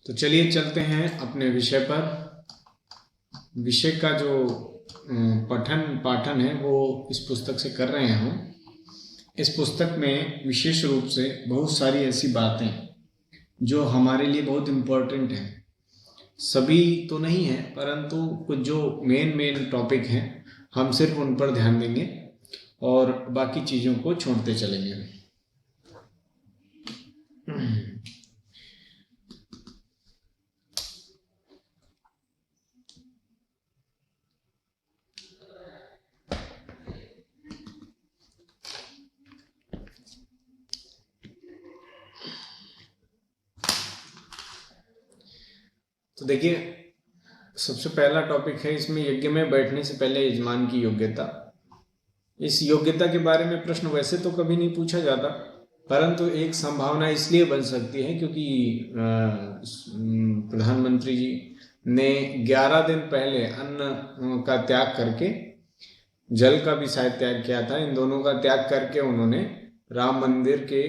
तो चलिए चलते हैं अपने विषय पर। विषय का जो पठन पाठन है वो इस पुस्तक से कर रहे हैं हम। इस पुस्तक में विशेष रूप से बहुत सारी ऐसी बातें जो हमारे लिए बहुत इम्पोर्टेंट हैं। सभी तो नहीं है, परंतु कुछ जो मेन टॉपिक हैं हम सिर्फ उन पर ध्यान देंगे और बाकी चीज़ों को छोड़ते चलेंगे। तो देखिए, सबसे पहला टॉपिक है इसमें यज्ञ में बैठने से पहले यजमान की योग्यता। इस योग्यता के बारे में प्रश्न वैसे तो कभी नहीं पूछा जाता, परंतु एक संभावना इसलिए बन सकती है क्योंकि प्रधानमंत्री जी ने 11 दिन पहले अन्न का त्याग करके, जल का भी शायद त्याग किया था, इन दोनों का त्याग करके उन्होंने राम मंदिर के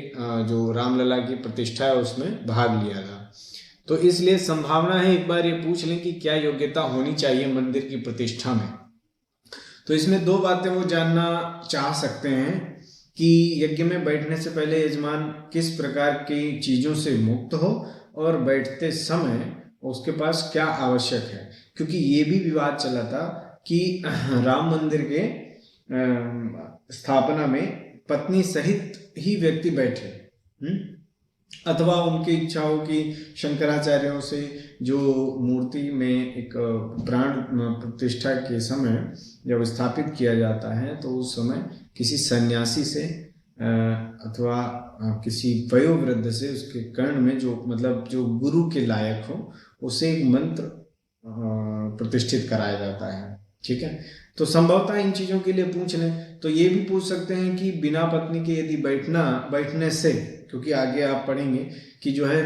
जो रामलला की प्रतिष्ठा है उसमें भाग लिया था। तो इसलिए संभावना है एक बार ये पूछ लें कि क्या योग्यता होनी चाहिए मंदिर की प्रतिष्ठा में। तो इसमें दो बातें वो जानना चाह सकते हैं कि यज्ञ में बैठने से पहले यजमान किस प्रकार की चीज़ों से मुक्त हो और बैठते समय उसके पास क्या आवश्यक है, क्योंकि ये भी विवाद चला था कि राम मंदिर के स्थापना में पत्नी सहित ही व्यक्ति बैठे, अथवा उनकी इच्छा हो कि शंकराचार्यों से जो मूर्ति में एक प्राण प्रतिष्ठा के समय जब स्थापित किया जाता है तो उस समय किसी सन्यासी से अथवा किसी वयोवृद्ध से उसके कर्ण में जो जो गुरु के लायक हो उसे एक मंत्र प्रतिष्ठित कराया जाता है। ठीक है, तो संभवतः इन चीज़ों के लिए पूछ लें। तो ये भी पूछ सकते हैं कि बिना पत्नी के यदि बैठने से, क्योंकि आगे आप पढ़ेंगे कि जो है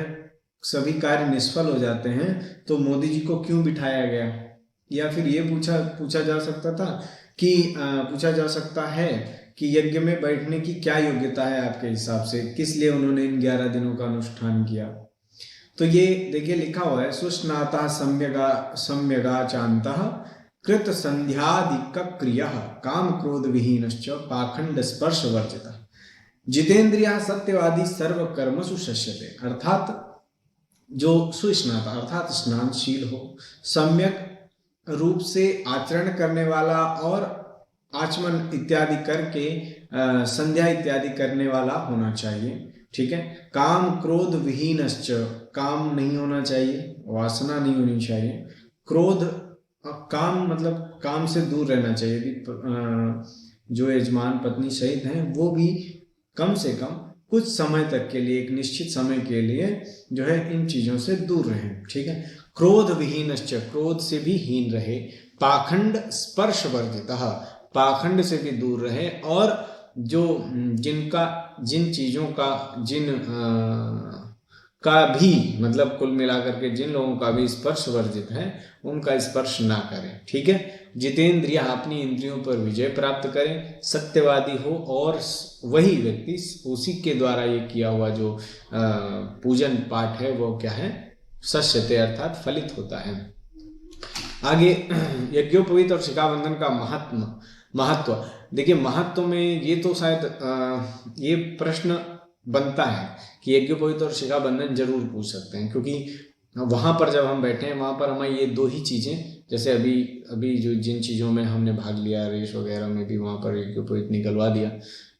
सभी कार्य निष्फल हो जाते हैं, तो मोदी जी को क्यों बिठाया गया। या फिर ये पूछा जा सकता था कि पूछा जा सकता है कि यज्ञ में बैठने की क्या योग्यता है आपके हिसाब से, किस लिए उन्होंने इन 11 दिनों का अनुष्ठान किया। तो ये देखिए लिखा हुआ है, सुस्नाता सम्यगा चांतः कृत संध्यादिक क्रिया काम क्रोध विहीनश्च पाखंड स्पर्श वर्जितः जितेंद्रिया सत्यवादी सर्व कर्मसु शस्यते। अर्थात जो सुस्नाता अर्थात स्नानशील हो, सम्यक रूप से आचरण करने वाला और आचमन इत्यादि करके संध्या इत्यादि करने वाला होना चाहिए। ठीक है, काम क्रोध विहीनश्च, काम नहीं होना चाहिए, वासना नहीं होनी चाहिए। क्रोध काम काम से दूर रहना चाहिए। जो यजमान पत्नी सहित हैं वो भी कम से कम कुछ समय तक के लिए, एक निश्चित समय के लिए जो है इन चीज़ों से दूर रहें। ठीक है, क्रोध विहीनश्च, क्रोध से भी हीन रहे। पाखंड स्पर्श वर्जितः, पाखंड से भी दूर रहे। और जो जिन चीज़ों का भी कुल मिलाकर के जिन लोगों का भी स्पर्श वर्जित है उनका स्पर्श ना करें। ठीक है, जितेंद्रिय, अपनी इंद्रियों पर विजय प्राप्त करें, सत्यवादी हो, और वही व्यक्ति उसी के द्वारा ये किया हुआ जो पूजन पाठ है वो क्या है, शस्यते अर्थात फलित होता है। आगे यज्ञोपवीत और शिखाबंधन का महत्व देखिए। महत्व में ये तो शायद ये प्रश्न बनता है कि यज्ञोपवीत और शिखाबंधन जरूर पूछ सकते हैं, क्योंकि वहाँ पर जब हम बैठे हैं वहाँ पर हमें ये दो ही चीज़ें, जैसे अभी जो जिन चीज़ों में हमने भाग लिया, रेस वगैरह में भी वहाँ पर यज्ञोपवीत निकलवा दिया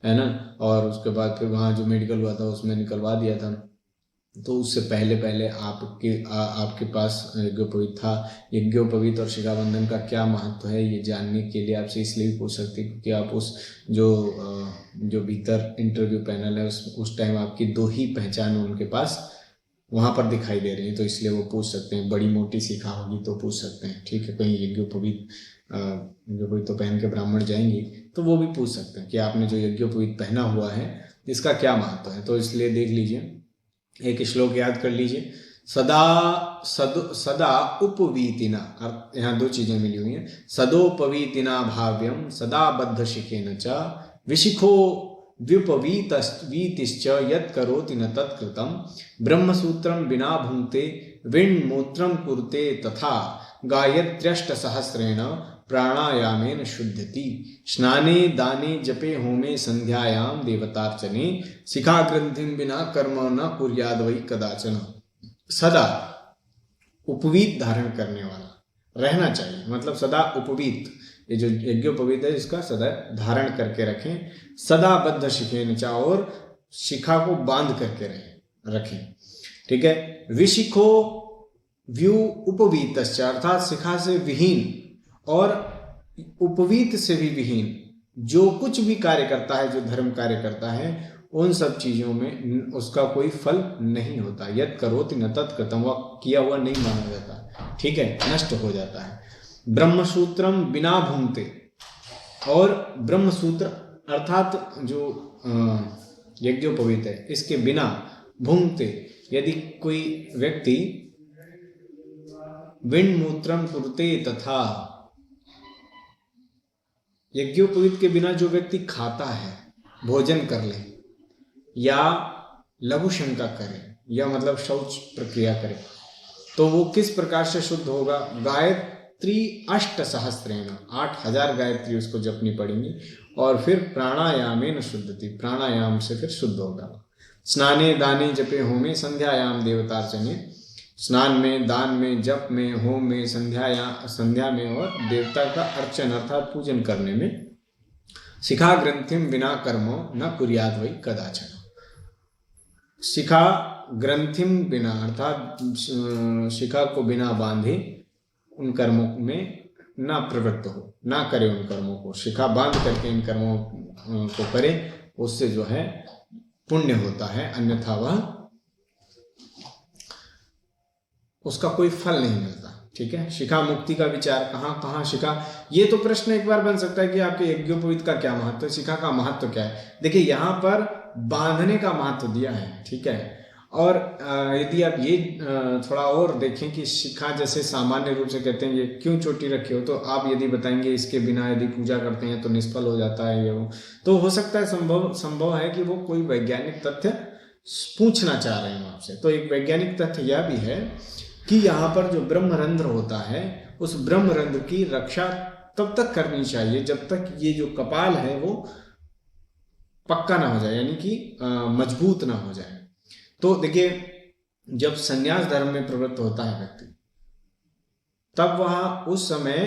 है ना, और उसके बाद फिर वहाँ जो मेडिकल हुआ था उसमें निकलवा दिया था। तो उससे पहले आपके पास यज्ञोपवीत था। यज्ञोपवीत और शिखाबंधन का क्या महत्व है ये जानने के लिए आपसे इसलिए भी पूछ सकते हैं क्योंकि आप उस जो भीतर इंटरव्यू पैनल है उस टाइम आपकी दो ही पहचान उनके पास वहाँ पर दिखाई दे रही है, तो इसलिए वो पूछ सकते हैं। बड़ी मोटी शिखा होगी तो पूछ सकते हैं। ठीक है, कहीं यज्ञोपवीत तो पहन के ब्राह्मण जाएंगे तो वो भी पूछ सकते हैं कि आपने जो यज्ञोपवीत पहना हुआ है इसका क्या महत्व है। तो इसलिए देख लीजिए, एक श्लोक याद कर लीजिए, सदा उपवीतिना, यहाँ दो चीजें मिली हुई हैं, सदोपवीतिना भाव्यम सदा बद्ध शिखेन च विशिखो व्युपवीतिश्च यत् करोति न तत्कृतम् ब्रह्मसूत्रम बिना भुंक्ते विण्मूत्रं कुरुते तथा गायत्र्यष्टसहस्रेण प्राणायामेन शुध्यति। स्नाने दाने जपे होमे संध्यायाम देवतार्चने शिखा ग्रंथिं विना कर्म न कुर्याद वै कदाचन। सदा उपवीत धारण करने वाला रहना चाहिए, मतलब सदा उपवीत, ये जो यज्ञोपवीत है इसका सदा धारण करके रखें। सदा बद्ध शिखेन च, और शिखा को बांध करके रखें, ठीक है। विशिखो व्यू उपवीतश्च, अर्थात शिखा से विहीन और उपवीत से भी विहीन जो कुछ भी कार्य करता है, जो धर्म कार्य करता है, उन सब चीजों में उसका कोई फल नहीं होता। यत् करोति न तत्कृतं, वह किया हुआ नहीं माना जाता, ठीक है, नष्ट हो जाता है। ब्रह्मसूत्रम बिना भूंगते, और ब्रह्मसूत्र अर्थात जो यज्ञोपवीत है इसके बिना भूंगते, यदि कोई व्यक्ति विण्मूत्रम कुरुते तथा, यज्ञोपवीत के बिना जो व्यक्ति खाता है, भोजन कर ले या लघु शंका करे या मतलब शौच प्रक्रिया करे, तो वो किस प्रकार से शुद्ध होगा? गायत्री 8 सहस्रेण, 8000 गायत्री उसको जपनी पड़ेंगी, और फिर प्राणायामेन शुद्धति, प्राणायाम से फिर शुद्ध होगा। स्नाने दाने जपे होमे संध्यायाम देवतार्चने, स्नान में, दान में, जप में, होम में, संध्या में और देवता का अर्चन अर्थात पूजन करने में। शिखा ग्रंथिम बिना कर्मो न कुर्याद वै कदाचन। शिखा ग्रंथिम बिना अर्थात शिखा को बिना बांधे उन कर्मों में ना प्रवृत्त हो, ना करे उन कर्मों को। शिखा बांध करके इन कर्मों को करे, उससे जो है पुण्य होता है, अन्यथा वह उसका कोई फल नहीं मिलता, ठीक है। शिखा मुक्ति का विचार कहाँ कहाँ शिखा, ये तो प्रश्न एक बार बन सकता है कि आपके यज्ञोपवीत का क्या महत्व है, शिखा का महत्व क्या है। देखिए यहाँ पर बांधने का महत्व दिया है, ठीक है। और यदि आप ये थोड़ा और देखें कि शिखा जैसे सामान्य रूप से कहते हैं ये क्यों चोटी रखी हो, तो आप यदि बताएंगे इसके बिना यदि पूजा करते हैं तो निष्फल हो जाता है ये वो, तो हो सकता है संभव है कि वो कोई वैज्ञानिक तथ्य पूछना चाह रहे हैं आपसे। तो एक वैज्ञानिक तथ्य यह भी है कि यहाँ पर जो ब्रह्मरंध्र होता है, उस ब्रह्मरंध्र की रक्षा तब तक करनी चाहिए जब तक ये जो कपाल है वो पक्का ना हो जाए, यानी कि मजबूत ना हो जाए। तो देखिए जब संन्यास धर्म में प्रवृत्त होता है व्यक्ति, तब वह उस समय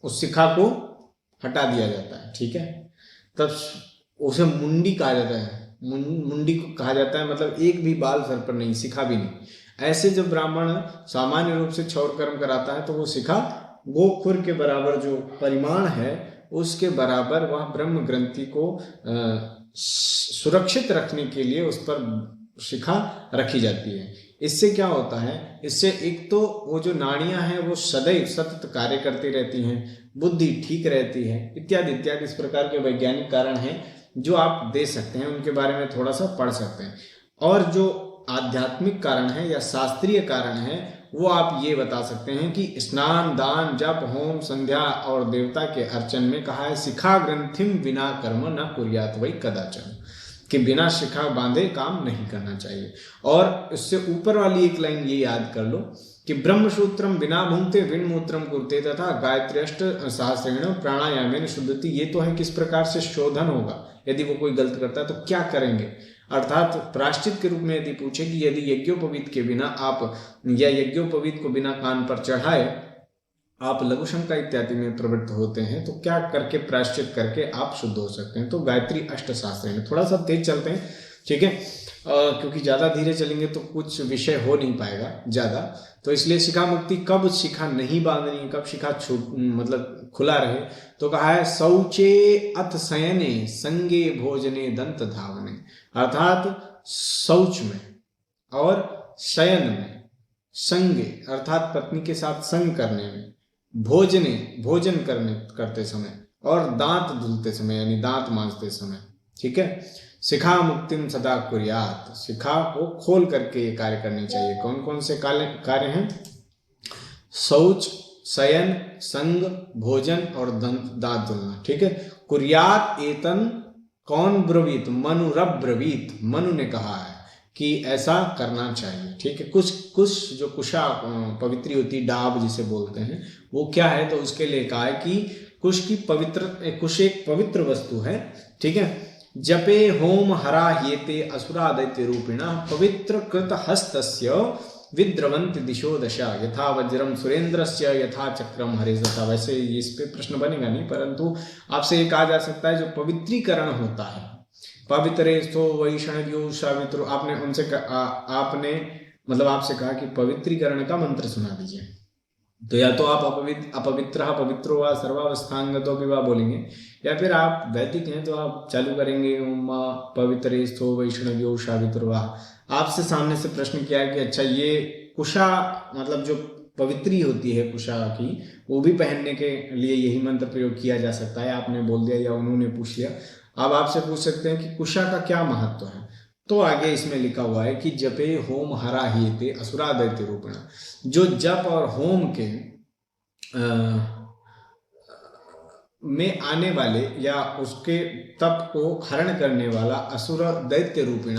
उस शिखा को हटा दिया जाता है, ठीक है। तब उसे मुंडी कहा जाता है, मुंडी को कहा जाता है, मतलब एक भी बाल सर पर नहीं, शिखा भी नहीं। ऐसे जब ब्राह्मण सामान्य रूप से क्षौर कर्म कराता है तो वो शिखा गोखुर के बराबर जो परिमाण है उसके बराबर वह ब्रह्म ग्रंथि को सुरक्षित रखने के लिए उस पर शिखा रखी जाती है। इससे क्या होता है, इससे एक तो वो जो नाड़ियां हैं वो सदैव सतत कार्य करती रहती हैं, बुद्धि ठीक रहती है, इत्यादि इत्यादि। इस प्रकार के वैज्ञानिक कारण हैं जो आप दे सकते हैं, उनके बारे में थोड़ा सा पढ़ सकते हैं। और जो आध्यात्मिक कारण है या शास्त्रीय कारण है वो आप ये बता सकते हैं कि स्नान, दान, जप, होम, संध्या और देवता के अर्चन में कहा है शिखा ग्रंथिम बिना कर्म न कुर्यात वै कदाचन, कि बिना शिखा बांधे काम नहीं करना चाहिए। और इससे ऊपर वाली एक लाइन ये याद कर लो कि ब्रह्मसूत्रम बिना भूंगते विण्मूत्रम कुरुते तथा गायत्र्यष्ट सहस्रेण प्राणायामेन शुद्धति। ये तो है किस प्रकार से शोधन होगा, यदि वो कोई गलत करता है तो क्या करेंगे, अर्थात प्रायश्चित के रूप में यदि पूछे कि यदि यज्ञोपवीत के बिना आप या यज्ञोपवीत को बिना कान पर चढ़ाए आप लघुशंका इत्यादि में प्रवृत्त होते हैं तो क्या करके प्रायश्चित करके आप शुद्ध हो सकते हैं। तो गायत्री अष्टशास्त्र में थोड़ा सा तेज चलते हैं, ठीक है, क्योंकि ज़्यादा धीरे चलेंगे तो कुछ विषय हो नहीं पाएगा ज़्यादा। तो इसलिए शिखा मुक्ति, कब शिखा नहीं बांधनी, कब शिखा मतलब खुला रहे, तो कहा है शौचे अथ शयने संगे भोजने दंत धावने, अर्थात शौच में और शयन में, संगे अर्थात पत्नी के साथ संग करने में, भोजन करते समय और दांत धुलते समय यानी दांत मांजते समय, ठीक है। शिखा मुक्तिम सदा कुर्यात, शिखा को खोल करके ये कार्य करनी चाहिए। कौन कौन से कार्य हैं? शौच, शयन, संग, भोजन और दांत धुलना, ठीक है। कुर्यात एतन कौन ब्रवीत? मनुरब्रवीत, मनु ने कहा है कि ऐसा करना चाहिए। ठीक है, कुछ कुछ जो कुशा पवित्री होती है, डाब जिसे बोलते हैं, वो क्या है, तो उसके लिए कहा है कि कुश एक पवित्र वस्तु है। ठीक है, जपे होम हरा येते असुरा दैत्य रूपिणा पवित्र कृत हस्तस्य विद्रवंत दिशो दशा यथा वज्रम सुरेंद्रस्य यथा चक्रम हरिजता। वैसे इस पे प्रश्न बनेगा नहीं, परंतु आपसे ये कहा जा सकता है जो पवित्रीकरण होता है, पवित्रे स्थो वैष्णव्यो सावित्रो, आपने उनसे आपने मतलब आपसे कहा कि पवित्रीकरण का मंत्र सुना दीजिए, तो या तो आप अपवित्र पवित्रो व सर्वावस्थांगतो विवाह बोलेंगे, या फिर आप वैदिक हैं तो आप चालू करेंगे ओम पवित्रे स्थो वैष्णव्यो सावित्रो। आपसे सामने से प्रश्न किया कि अच्छा ये कुशा मतलब जो पवित्री होती है कुशा की, वो भी पहनने के लिए यही मंत्र प्रयोग किया जा सकता है। आपने बोल दिया या उन्होंने पूछ लिया। अब आपसे पूछ सकते हैं कि कुशा का क्या महत्व है, तो आगे इसमें लिखा हुआ है कि जपे होम हरा हीते असुरा दैत्य रूपेण, जो जप और होम के में आने वाले या उसके तप को हरण करने वाला असुर दैत्य रूपिण,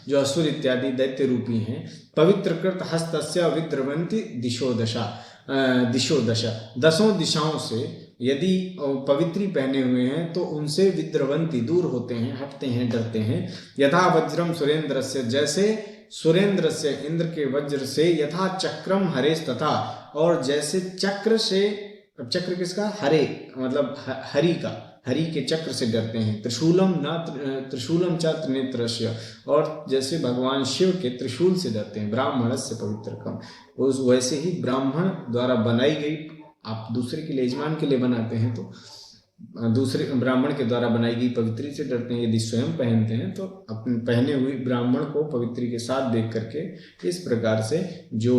जो असुर इत्यादि दैत्य रूपी हैं, पवित्रकृत हस्तस्य विद्रवंती दिशो दशा, दसों दिशाओं से यदि पवित्री पहने हुए हैं तो उनसे विद्रवंती दूर होते हैं, हटते हैं, डरते हैं। यथा वज्रम सुरेंद्र से, जैसे सुरेंद्र से इंद्र के वज्र से, यथा चक्रम हरेश तथा, और जैसे चक्र से, चक्र किसका, हरे मतलब हरि का, हरि के चक्र से डरते हैं। त्रिशूलम च त्रिनेत्रस्य, और जैसे भगवान शिव के त्रिशूल से डरते हैं। ब्राह्मण से पवित्रकम, उस वैसे ही ब्राह्मण द्वारा बनाई गई, आप दूसरे के लिए यजमान के लिए बनाते हैं तो दूसरे ब्राह्मण के द्वारा बनाई गई पवित्री से डरते हैं। यदि स्वयं पहनते हैं तो अपने पहने हुए ब्राह्मण को पवित्री के साथ देख करके इस प्रकार से जो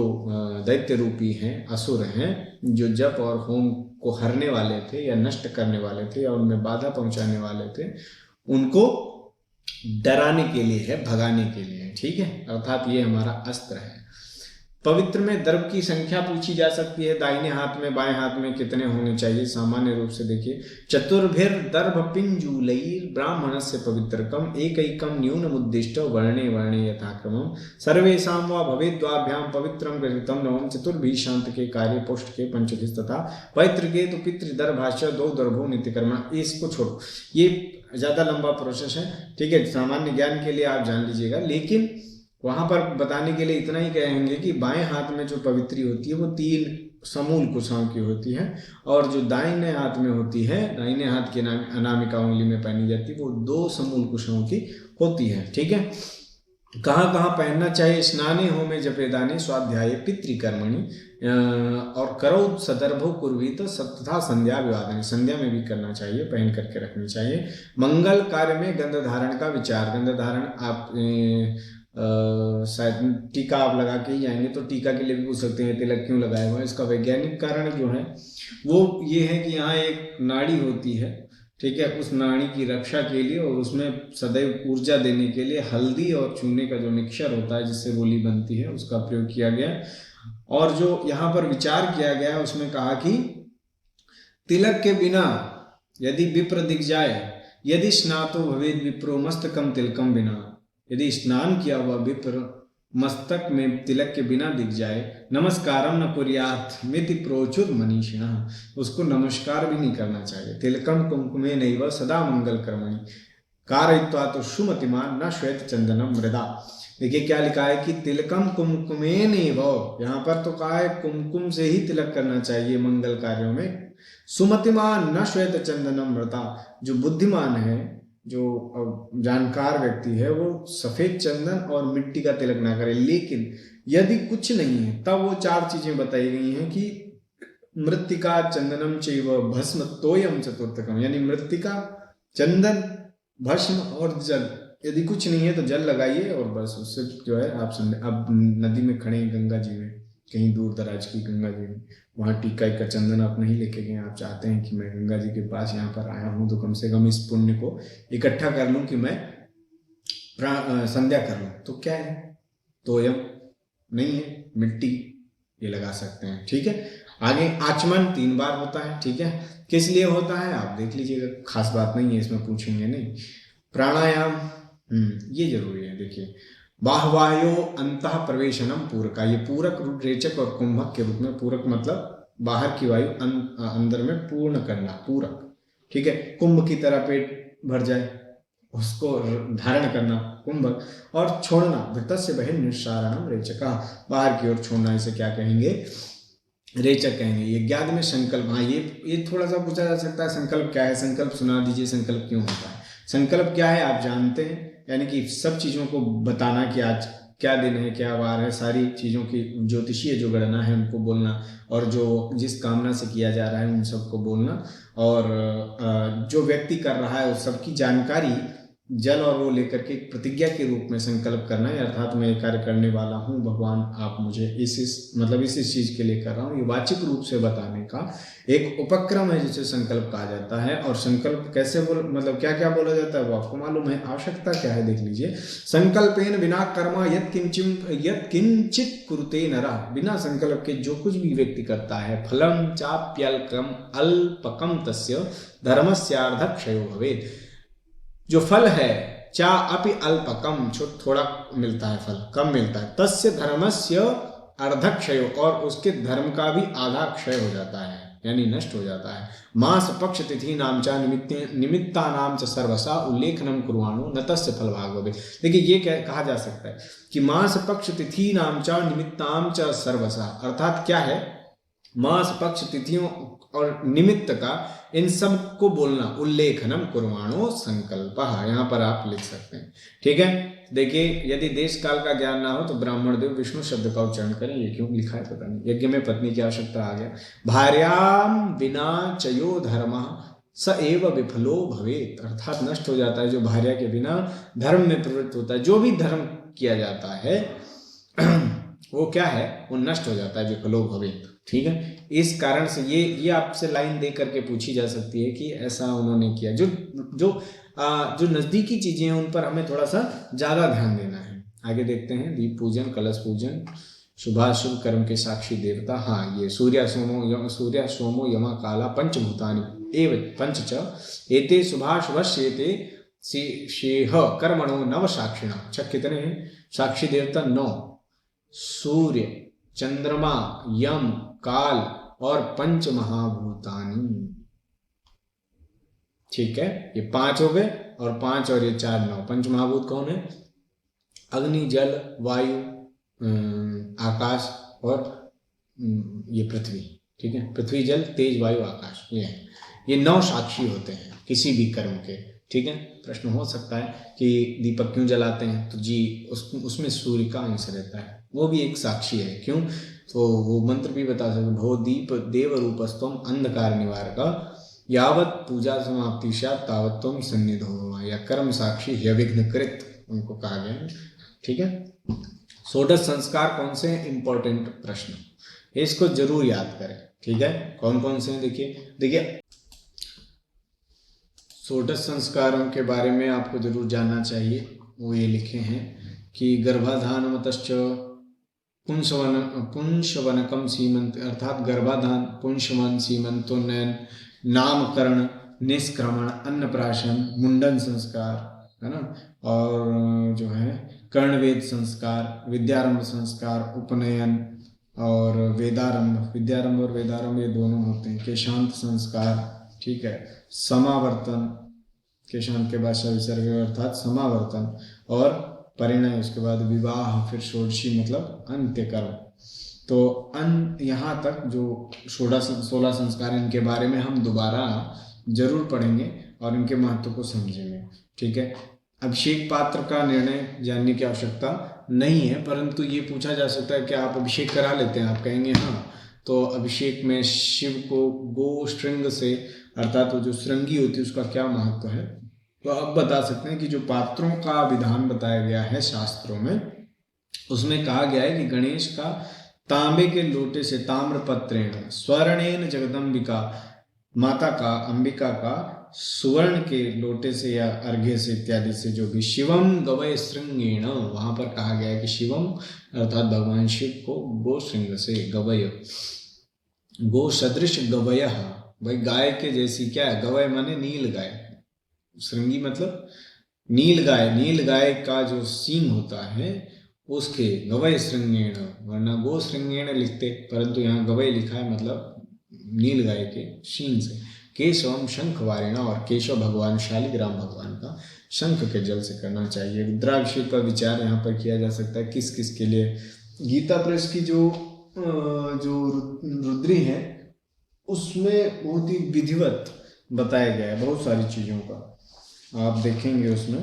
दैत्य रूपी हैं, असुर हैं, जो जप और होम को हरने वाले थे या नष्ट करने वाले थे या उनमें बाधा पहुंचाने वाले थे, उनको डराने के लिए है, भगाने के लिए है। ठीक है, अर्थात ये हमारा अस्त्र है। पवित्र में दर्भ की संख्या पूछी जा सकती है। दाहिने हाथ में बाएं हाथ में कितने होने चाहिए? सामान्य रूप से देखिए, चतुर्भिर दर्भ पिंजूलैर ब्राह्मणस्य पवित्रकम एकैकम न्यूनमुद्दिष्ट वर्णे वर्णे यथाक्रमम सर्वेषां वा भवेद्वाभ्याम पवित्रम कृतम नवम चतुर्भि शांत के कार्य पुष्ट के पंचभिस तथा पैतृके तो पितृदर्भाष्य दो दर्भो नित्यकर्मा। इसको छोड़ो, ये ज्यादा लंबा प्रोसेस है। ठीक है, सामान्य ज्ञान के लिए आप जान लीजिएगा, लेकिन वहां पर बताने के लिए इतना ही कहेंगे कि बाएं हाथ में जो पवित्री होती है वो 3 समूल कुशाओं की होती है, और जो दाहिने हाथ में होती है, दाहिने हाथ के अनामिका उंगली में पहनी जाती है, वो 2 समूल कुशाओं की होती है। ठीक है, कहाँ कहाँ पहनना चाहिए? स्नाने होमे जपेदाने स्वाध्याय पितृकर्मणि और करो सदर्भो कुर्वीत तथा संध्या विवादने, संध्या में भी करना चाहिए, पहन करके रखनी चाहिए। मंगल कार्य में गंध धारण का विचार, गंध धारण आप शायद टीका आप लगा के ही जाएंगे तो टीका के लिए भी पूछ सकते हैं तिलक क्यों लगाया हुआ है। इसका वैज्ञानिक कारण जो है वो ये है कि यहाँ एक नाड़ी होती है, ठीक है, उस नाड़ी की रक्षा के लिए और उसमें सदैव ऊर्जा देने के लिए हल्दी और चूने का जो मिक्सचर होता है जिससे रोली बनती है उसका प्रयोग किया गया। और जो यहाँ पर विचार किया गया है उसमें कहा कि तिलक के बिना यदि विप्र दिख जाए, यदि स्नातो भवेद विप्रो मस्तकम तिलकम बिना, यदि स्नान किया हुआ विप्र मस्तक में तिलक के बिना दिख जाए, नमस्कारम न कुर्यात मिति प्रोचुर मनीषिणः, उसको नमस्कार भी नहीं करना चाहिए। तिलकम कुमकुमे नैव सदा मंगल कर्मणि कारयित्वा तो सुमतिमान न श्वेत चंदनम मृदा। देखिए क्या लिखा है कि तिलकम कुमकुमे नैव, यहाँ पर तो कहा है कुमकुम से ही तिलक करना चाहिए मंगल कार्यों में। सुमतिमान न श्वेत चंदनम मृदा, जो बुद्धिमान है, जो जानकार व्यक्ति है, वो सफेद चंदन और मिट्टी का तिलक ना करे। लेकिन यदि कुछ नहीं है तब वो 4 चीजें बताई गई हैं कि मृत्तिका चंदनम चैव भस्म तोयम चतुर्थकम, यानी मृत्तिका, चंदन, भस्म और जल। यदि कुछ नहीं है तो जल लगाइए और बस उससे जो है आप नदी में खड़े हैं, गंगा जी में, कहीं दूर दराज की गंगा जी में, वहाँ टीका का चंदन आप नहीं लेके गए, आप चाहते हैं कि मैं गंगा जी के पास यहाँ पर आया हूँ तो कम से कम इस पुण्य को इकट्ठा कर लूँ कि मैं संध्या कर लूँ, तो क्या है, तोयम नहीं है, मिट्टी, ये लगा सकते हैं। ठीक है, आगे आचमन 3 बार होता है। ठीक है, किस लिए होता है आप देख लीजिएगा, खास बात नहीं है, इसमें पूछेंगे नहीं। प्राणायाम ये जरूरी है। देखिए बाह्वायो अंतः प्रवेशनम पूरका, ये पूरक रूप रेचक और कुंभक के रूप में, पूरक मतलब बाहर की वायु अंदर में पूर्ण करना, पूरक, ठीक है। कुंभ की तरह पेट भर जाए उसको धारण करना कुंभक, और छोड़ना वृत्तस्य बहिर्निस्सारणम रेचक, बाहर की ओर छोड़ना, इसे क्या कहेंगे, रेचक कहेंगे। ये ज्ञान में संकल्प, हाँ ये थोड़ा सा पूछा जा सकता है, संकल्प क्या है, संकल्प सुना दीजिए, संकल्प क्यों होता है, संकल्प क्या है आप जानते हैं, यानी कि सब चीज़ों को बताना कि आज क्या दिन है, क्या वार है, सारी चीज़ों की ज्योतिषीय जो गणना है उनको बोलना, और जो जिस कामना से किया जा रहा है उन सबको बोलना, और जो व्यक्ति कर रहा है उस सबकी जानकारी जल और वो लेकर के प्रतिज्ञा के रूप में संकल्प करना है, अर्थात मैं ये कार्य करने वाला हूँ भगवान, आप मुझे इस चीज के लिए कर रहा हूँ, ये वाचिक रूप से बताने का एक उपक्रम है जिसे संकल्प कहा जाता है। और संकल्प कैसे मतलब क्या क्या बोला जाता है वो आपको मालूम है, आवश्यकता क्या है देख लीजिए। संकल्पेन बिना कर्म यत् किंचित कुरुते नरः, बिना संकल्प के जो कुछ भी व्यक्ति करता है, फलम चाप्यल्कम अल्पकम तस्य धर्मस्यार्धक्षयो भवेत्, जो फल है चा अपि अल्पकम, थोड़ा मिलता है, फल कम मिलता है, तस्य धर्मस्य अर्धक्षय, और उसके धर्म का भी आधा क्षय हो जाता है, यानी नष्ट हो जाता है। मास पक्ष तिथि नाम चा निमित्ता नाम च सर्वसा उल्लेखनम कुर्वाणो न तस्य फल भाग भवेत्। देखिए ये कहा जा सकता है कि मास पक्ष तिथि नाम चा निमित्ताम च सर्वसा, अर्थात क्या है, मास पक्ष तिथियों और निमित्त का, इन सब को बोलना, उल्लेखनम कुर्वाणो संकल्प, यहाँ पर आप लिख सकते हैं, ठीक है। देखिए यदि देश काल का ज्ञान ना हो तो ब्राह्मण देव विष्णु शब्द का उच्चारण करें, ये क्यों लिखा है पता नहीं। यज्ञ में पत्नी की आवश्यकता आ गया, भार्याम बिना चयो धर्म स एव विफलो भवेत, अर्थात नष्ट हो जाता है जो भार्या के बिना धर्म में प्रवृत्त होता है, जो भी धर्म किया जाता है वो क्या है, वो नष्ट हो जाता है, विफलो भवेत, ठीक है। इस कारण से ये आपसे लाइन दे करके पूछी जा सकती है कि ऐसा उन्होंने किया, जो नजदीकी चीजें हैं उन पर हमें थोड़ा सा ज्यादा ध्यान देना है। आगे देखते हैं, दीप पूजन, कलश पूजन, शुभाशुभ कर्म के साक्षी देवता, हाँ ये सूर्य सोमो यमा काला पंचभूतानि एव पंच च एते शुभाशुभस्येते शेह कर्मणो नव साक्षिणा, अच्छा कितने हैं साक्षी देवता, 9, सूर्य, चंद्रमा, यम, काल और पंच महाभूतानी, ठीक है। ये 5 हो गए, और 5 और ये 4 9। पंच महाभूत कौन है, अग्नि, जल, वायु, आकाश और ये पृथ्वी, ठीक है। पृथ्वी, जल, तेज, वायु, आकाश, ये 9 साक्षी होते हैं किसी भी कर्म के, ठीक है। प्रश्न हो सकता है कि दीपक क्यों जलाते हैं, तो जी उसमें सूर्य का अंश रहता है, वो भी एक साक्षी है, क्यों, तो वो मंत्र भी बता सकते, भो दीप देव रूपस्तम अंधकार निवारक यावत पूजा समाप्ति स्यात् तावत त्वं सन्निधो भव, या कर्म साक्षी यविघ्न कृत उनको कहा गया है, ठीक है। षोडश संस्कार कौन से, इंपॉर्टेंट प्रश्न, इसको जरूर याद करें, ठीक है। कौन कौन से हैं देखिए षोडश संस्कारों के बारे में आपको जरूर जानना चाहिए, वो ये लिखे हैं कि गर्भाधान मतश्च पुंशवनकम सीमंत, अर्थात गर्भाधान, पुंशवन, सीमंतोन्नयन, नामकरण, निष्क्रमण, अन्नप्राशन, मुंडन संस्कार, है ना, और जो है कर्णवेद संस्कार, विद्यारंभ संस्कार, उपनयन और विद्यारंभ और वेदारंभ ये दोनों होते हैं, केशांत संस्कार, ठीक है, समावर्तन, केशांत के बाद विसर्ग अर्थात समावर्तन, और परिणय, उसके बाद विवाह, फिर षोडशी मतलब अंत्य कर्म। तो यहाँ तक जो 16 संस्कार, इनके बारे में हम दोबारा जरूर पढ़ेंगे और इनके महत्व को समझेंगे, ठीक है। अभिषेक पात्र का निर्णय जानने की आवश्यकता नहीं है, परंतु ये पूछा जा सकता है कि आप अभिषेक करा लेते हैं, आप कहेंगे हाँ, तो अभिषेक में शिव को गो श्रृंग से, अर्थात वो जो श्रृंगी होती है उसका क्या महत्व है, तो आप बता सकते हैं कि जो पात्रों का विधान बताया गया है शास्त्रों में, उसमें कहा गया है कि गणेश का तांबे के लोटे से, ताम्रपत्रेण स्वर्णेन जगदम्बिका, माता का, अंबिका का सुवर्ण के लोटे से या अर्घ्य से इत्यादि से, जो भी शिवम गवय श्रृंगेण, वहां पर कहा गया है कि शिवम अर्थात भगवान शिव को गो श्रृंग से, गवय गो सदृश गवय, भाई गाय के जैसी, क्या है गवय माने नील गाय, श्रृंगी मतलब नील गाय का जो सींग होता है उसके गवय श्रृंगेण, वरना गो श्रृंगेण लिखते, परंतु यहाँ गवय लिखा है, मतलब नील गाय के सींग से। केशवम शंख वारिणा, और केशव भगवान शालिग्राम भगवान का शंख के जल से करना चाहिए। रुद्राभिषेक का विचार यहाँ पर किया जा सकता है किस किस के लिए। गीता प्रेस की जो रुद्री है उसमें बहुत ही विधिवत बताया गया है बहुत सारी चीज़ों का। आप देखेंगे उसमें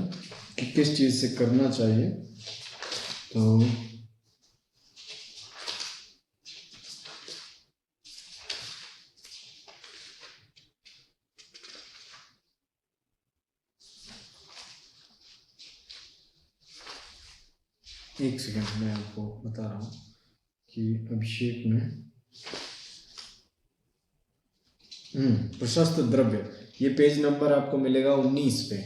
कि किस चीज़ से करना चाहिए। तो एक सेकंड मैं आपको बता रहा हूँ कि अभिषेक में प्रशस्त द्रव्य, ये पेज नंबर आपको मिलेगा 19 पे।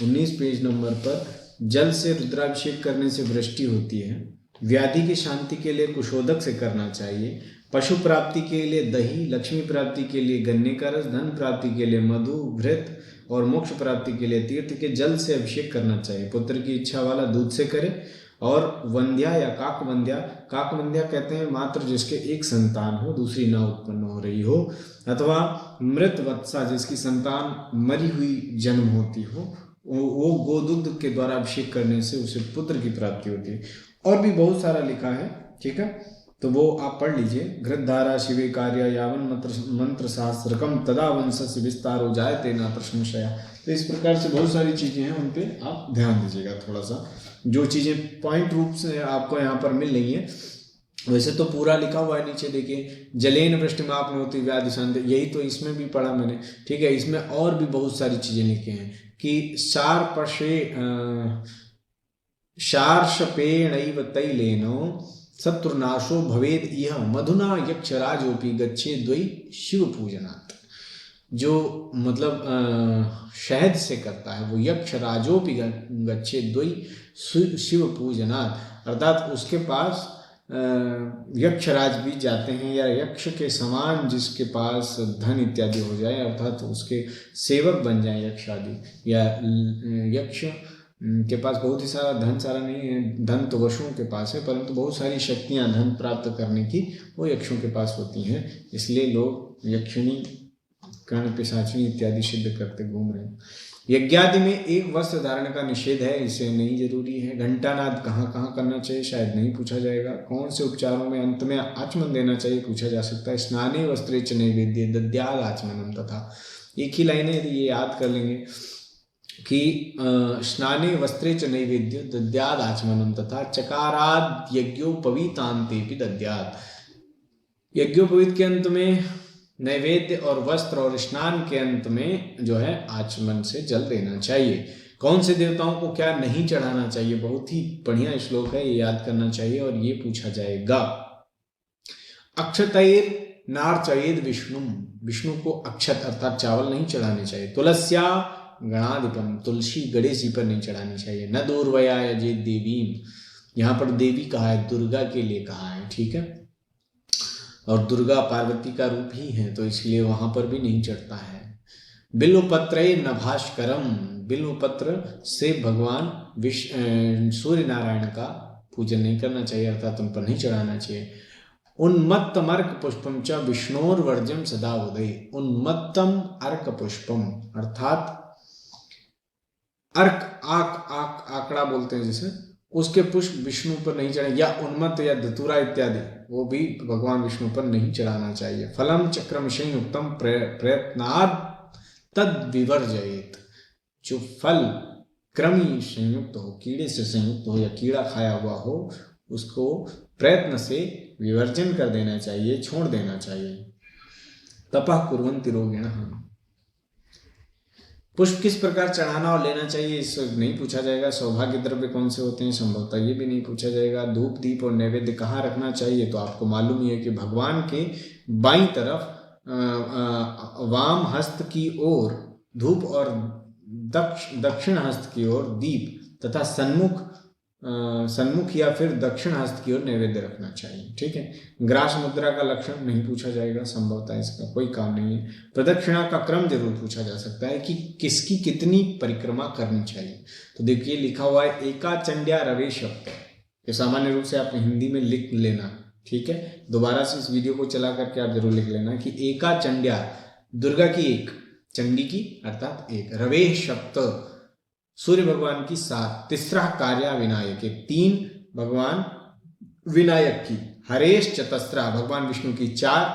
19 पेज नंबर पर जल से रुद्राभिषेक करने से वृष्टि होती है। व्याधि की शांति के लिए कुशोदक से करना चाहिए। पशु प्राप्ति के लिए दही, लक्ष्मी प्राप्ति के लिए गन्ने का रस, धन प्राप्ति के लिए मधु, घृत और मोक्ष प्राप्ति के लिए तीर्थ के जल से अभिषेक करना चाहिए। पुत्र की इच्छा वाला दूध से करे। और वंध्या या काकवंध्या, काकवंध्या कहते हैं मात्र जिसके एक संतान हो, दूसरी ना उत्पन्न हो रही हो, अथवा मृत वत्सा जिसकी संतान मरी हुई जन्म होती हो, वो गोदूध के द्वारा अभिषेक करने से उसे पुत्र की प्राप्ति होती है। और भी बहुत सारा लिखा है, ठीक है, तो वो आप पढ़ लीजिए। घृतधारा शिवे कार्य यावन मंत्र शास्त्रकम तदा वंशस्य विस्तारो जायते नात्र संशया। तो इस प्रकार से बहुत सारी चीजें हैं, उन पे आप ध्यान दीजिएगा थोड़ा सा। जो चीजें पॉइंट रूप से आपको यहाँ पर मिल रही हैं, वैसे तो पूरा लिखा हुआ है नीचे देखिए, जलेन वृष्टिमाप में होती व्याधि शांति, यही तो इसमें भी पढ़ा मैंने, ठीक है। इसमें और भी बहुत सारी चीजें लिखी हैं कि शार्षपेणैव तैलेनो शत्रुनाशो भवेद इह मधुना यक्षराजोपि गच्छे द्वै शिव पूजनात्। जो मतलब शहद से करता है वो यक्षराजोपि गच्छे द्वै शिव पूजनात्, अर्थात उसके पास यक्षराज भी जाते हैं, या यक्ष के समान जिसके पास धन इत्यादि हो जाए, अर्थात उसके सेवक बन जाए यक्ष आदि, या यक्ष के पास बहुत ही सारा धन, सारा नहीं है, धन तो वशुओं के पास है, परंतु बहुत सारी शक्तियां धन प्राप्त करने की वो यक्षों के पास होती हैं। इसलिए लोग यक्षिणी, कर्ण पिशाचिनी इत्यादि सिद्ध करते घूम रहे हैं। यज्ञादि में एक वस्त्र धारण का निषेध है, इसे नहीं जरूरी है। घंटानाद कहाँ कहाँ करना चाहिए शायद नहीं पूछा जाएगा। कौन से उपचारों में अंत में आचमन देना चाहिए पूछा जा सकता है। स्नाने वस्त्रे च नैवेद्य दद्याद आचमनम तथा, एक ही लाइन है, यदि ये याद कर लेंगे कि स्नाने वस्त्रे च नैवेद्य दद्याद आचमनम तथा चकाराद यज्ञोपवीतांते भी दद्याद। यज्ञोपवीत के अंत में नैवेद्य और वस्त्र, और स्नान के अंत में जो है आचमन से जल देना चाहिए। कौन से देवताओं को क्या नहीं चढ़ाना चाहिए, बहुत ही बढ़िया श्लोक है, ये याद करना चाहिए और ये पूछा जाएगा। अक्षतैर नार्चयेद विष्णु, विष्णु को अक्षत अर्थात चावल नहीं चढ़ाने चाहिए। तुलस्या गणाधिपम, तुलसी गणेश जी पर नहीं चढ़ानी चाहिए। न दूर्वया यजेत देवी, यहाँ पर देवी कहा है, दुर्गा के लिए कहा है, ठीक है, और दुर्गा पार्वती का रूप ही है, तो इसलिए वहां पर भी नहीं चढ़ता है। बिल्वपत्रे नभास्करम, बिल्वपत्र से भगवान सूर्य नारायण का पूजन नहीं करना चाहिए, अर्थात उन पर नहीं चढ़ाना चाहिए। उन्मत्तम अर्क पुष्पम च विष्णोर्वर्जम सदा उदय, उन्मत्तम अर्क पुष्पम अर्थात अर्क आंकड़ा बोलते हैं जिसे, उसके पुष्प विष्णु पर नहीं चढ़े, या उन्मत्त या धतूरा इत्यादि वो भी भगवान विष्णु पर नहीं चढ़ाना चाहिए। फलम चक्रम संयुक्तम प्रयत्नाद तद विवर्जयेत, जो फल क्रमी संयुक्त हो, कीड़े से संयुक्त हो या कीड़ा खाया हुआ हो, उसको प्रयत्न से विवर्जन कर देना चाहिए, छोड़ देना चाहिए। तपः कुर्वन्ति रोगिणः, पुष्प किस प्रकार चढ़ाना और लेना चाहिए इस नहीं पूछा जाएगा। सौभाग्य द्रव्य कौन से होते हैं संभवतः ये भी नहीं पूछा जाएगा। धूप दीप और नैवेद्य कहाँ रखना चाहिए, तो आपको मालूम ही है कि भगवान के बाईं तरफ वाम हस्त की ओर धूप और दक्षिण हस्त की ओर दीप तथा सन्मुख सन्मुख या फिर दक्षिण हस्त की ओर नैवेद्य रखना चाहिए। ठीक है। ग्रास मुद्रा का लक्षण नहीं पूछा जाएगा, संभवतः इसका कोई काम नहीं है। प्रदक्षिणा का क्रम जरूर पूछा जा सकता है कि किसकी कितनी परिक्रमा करनी चाहिए। तो देखिए लिखा हुआ है एका चंड्या रवेश, ये सामान्य रूप से आप हिंदी में लिख लेना। ठीक है, दोबारा से इस वीडियो को चला करके आप जरूर लिख लेना कि एका चंड्या, दुर्गा की एक, चंडी की अर्थात एक, रवे सप्त, सूर्य भगवान की 7, तीसरा कार्या विनायक, 3 भगवान विनायक की, हरेश चतस्रा भगवान विष्णु की 4,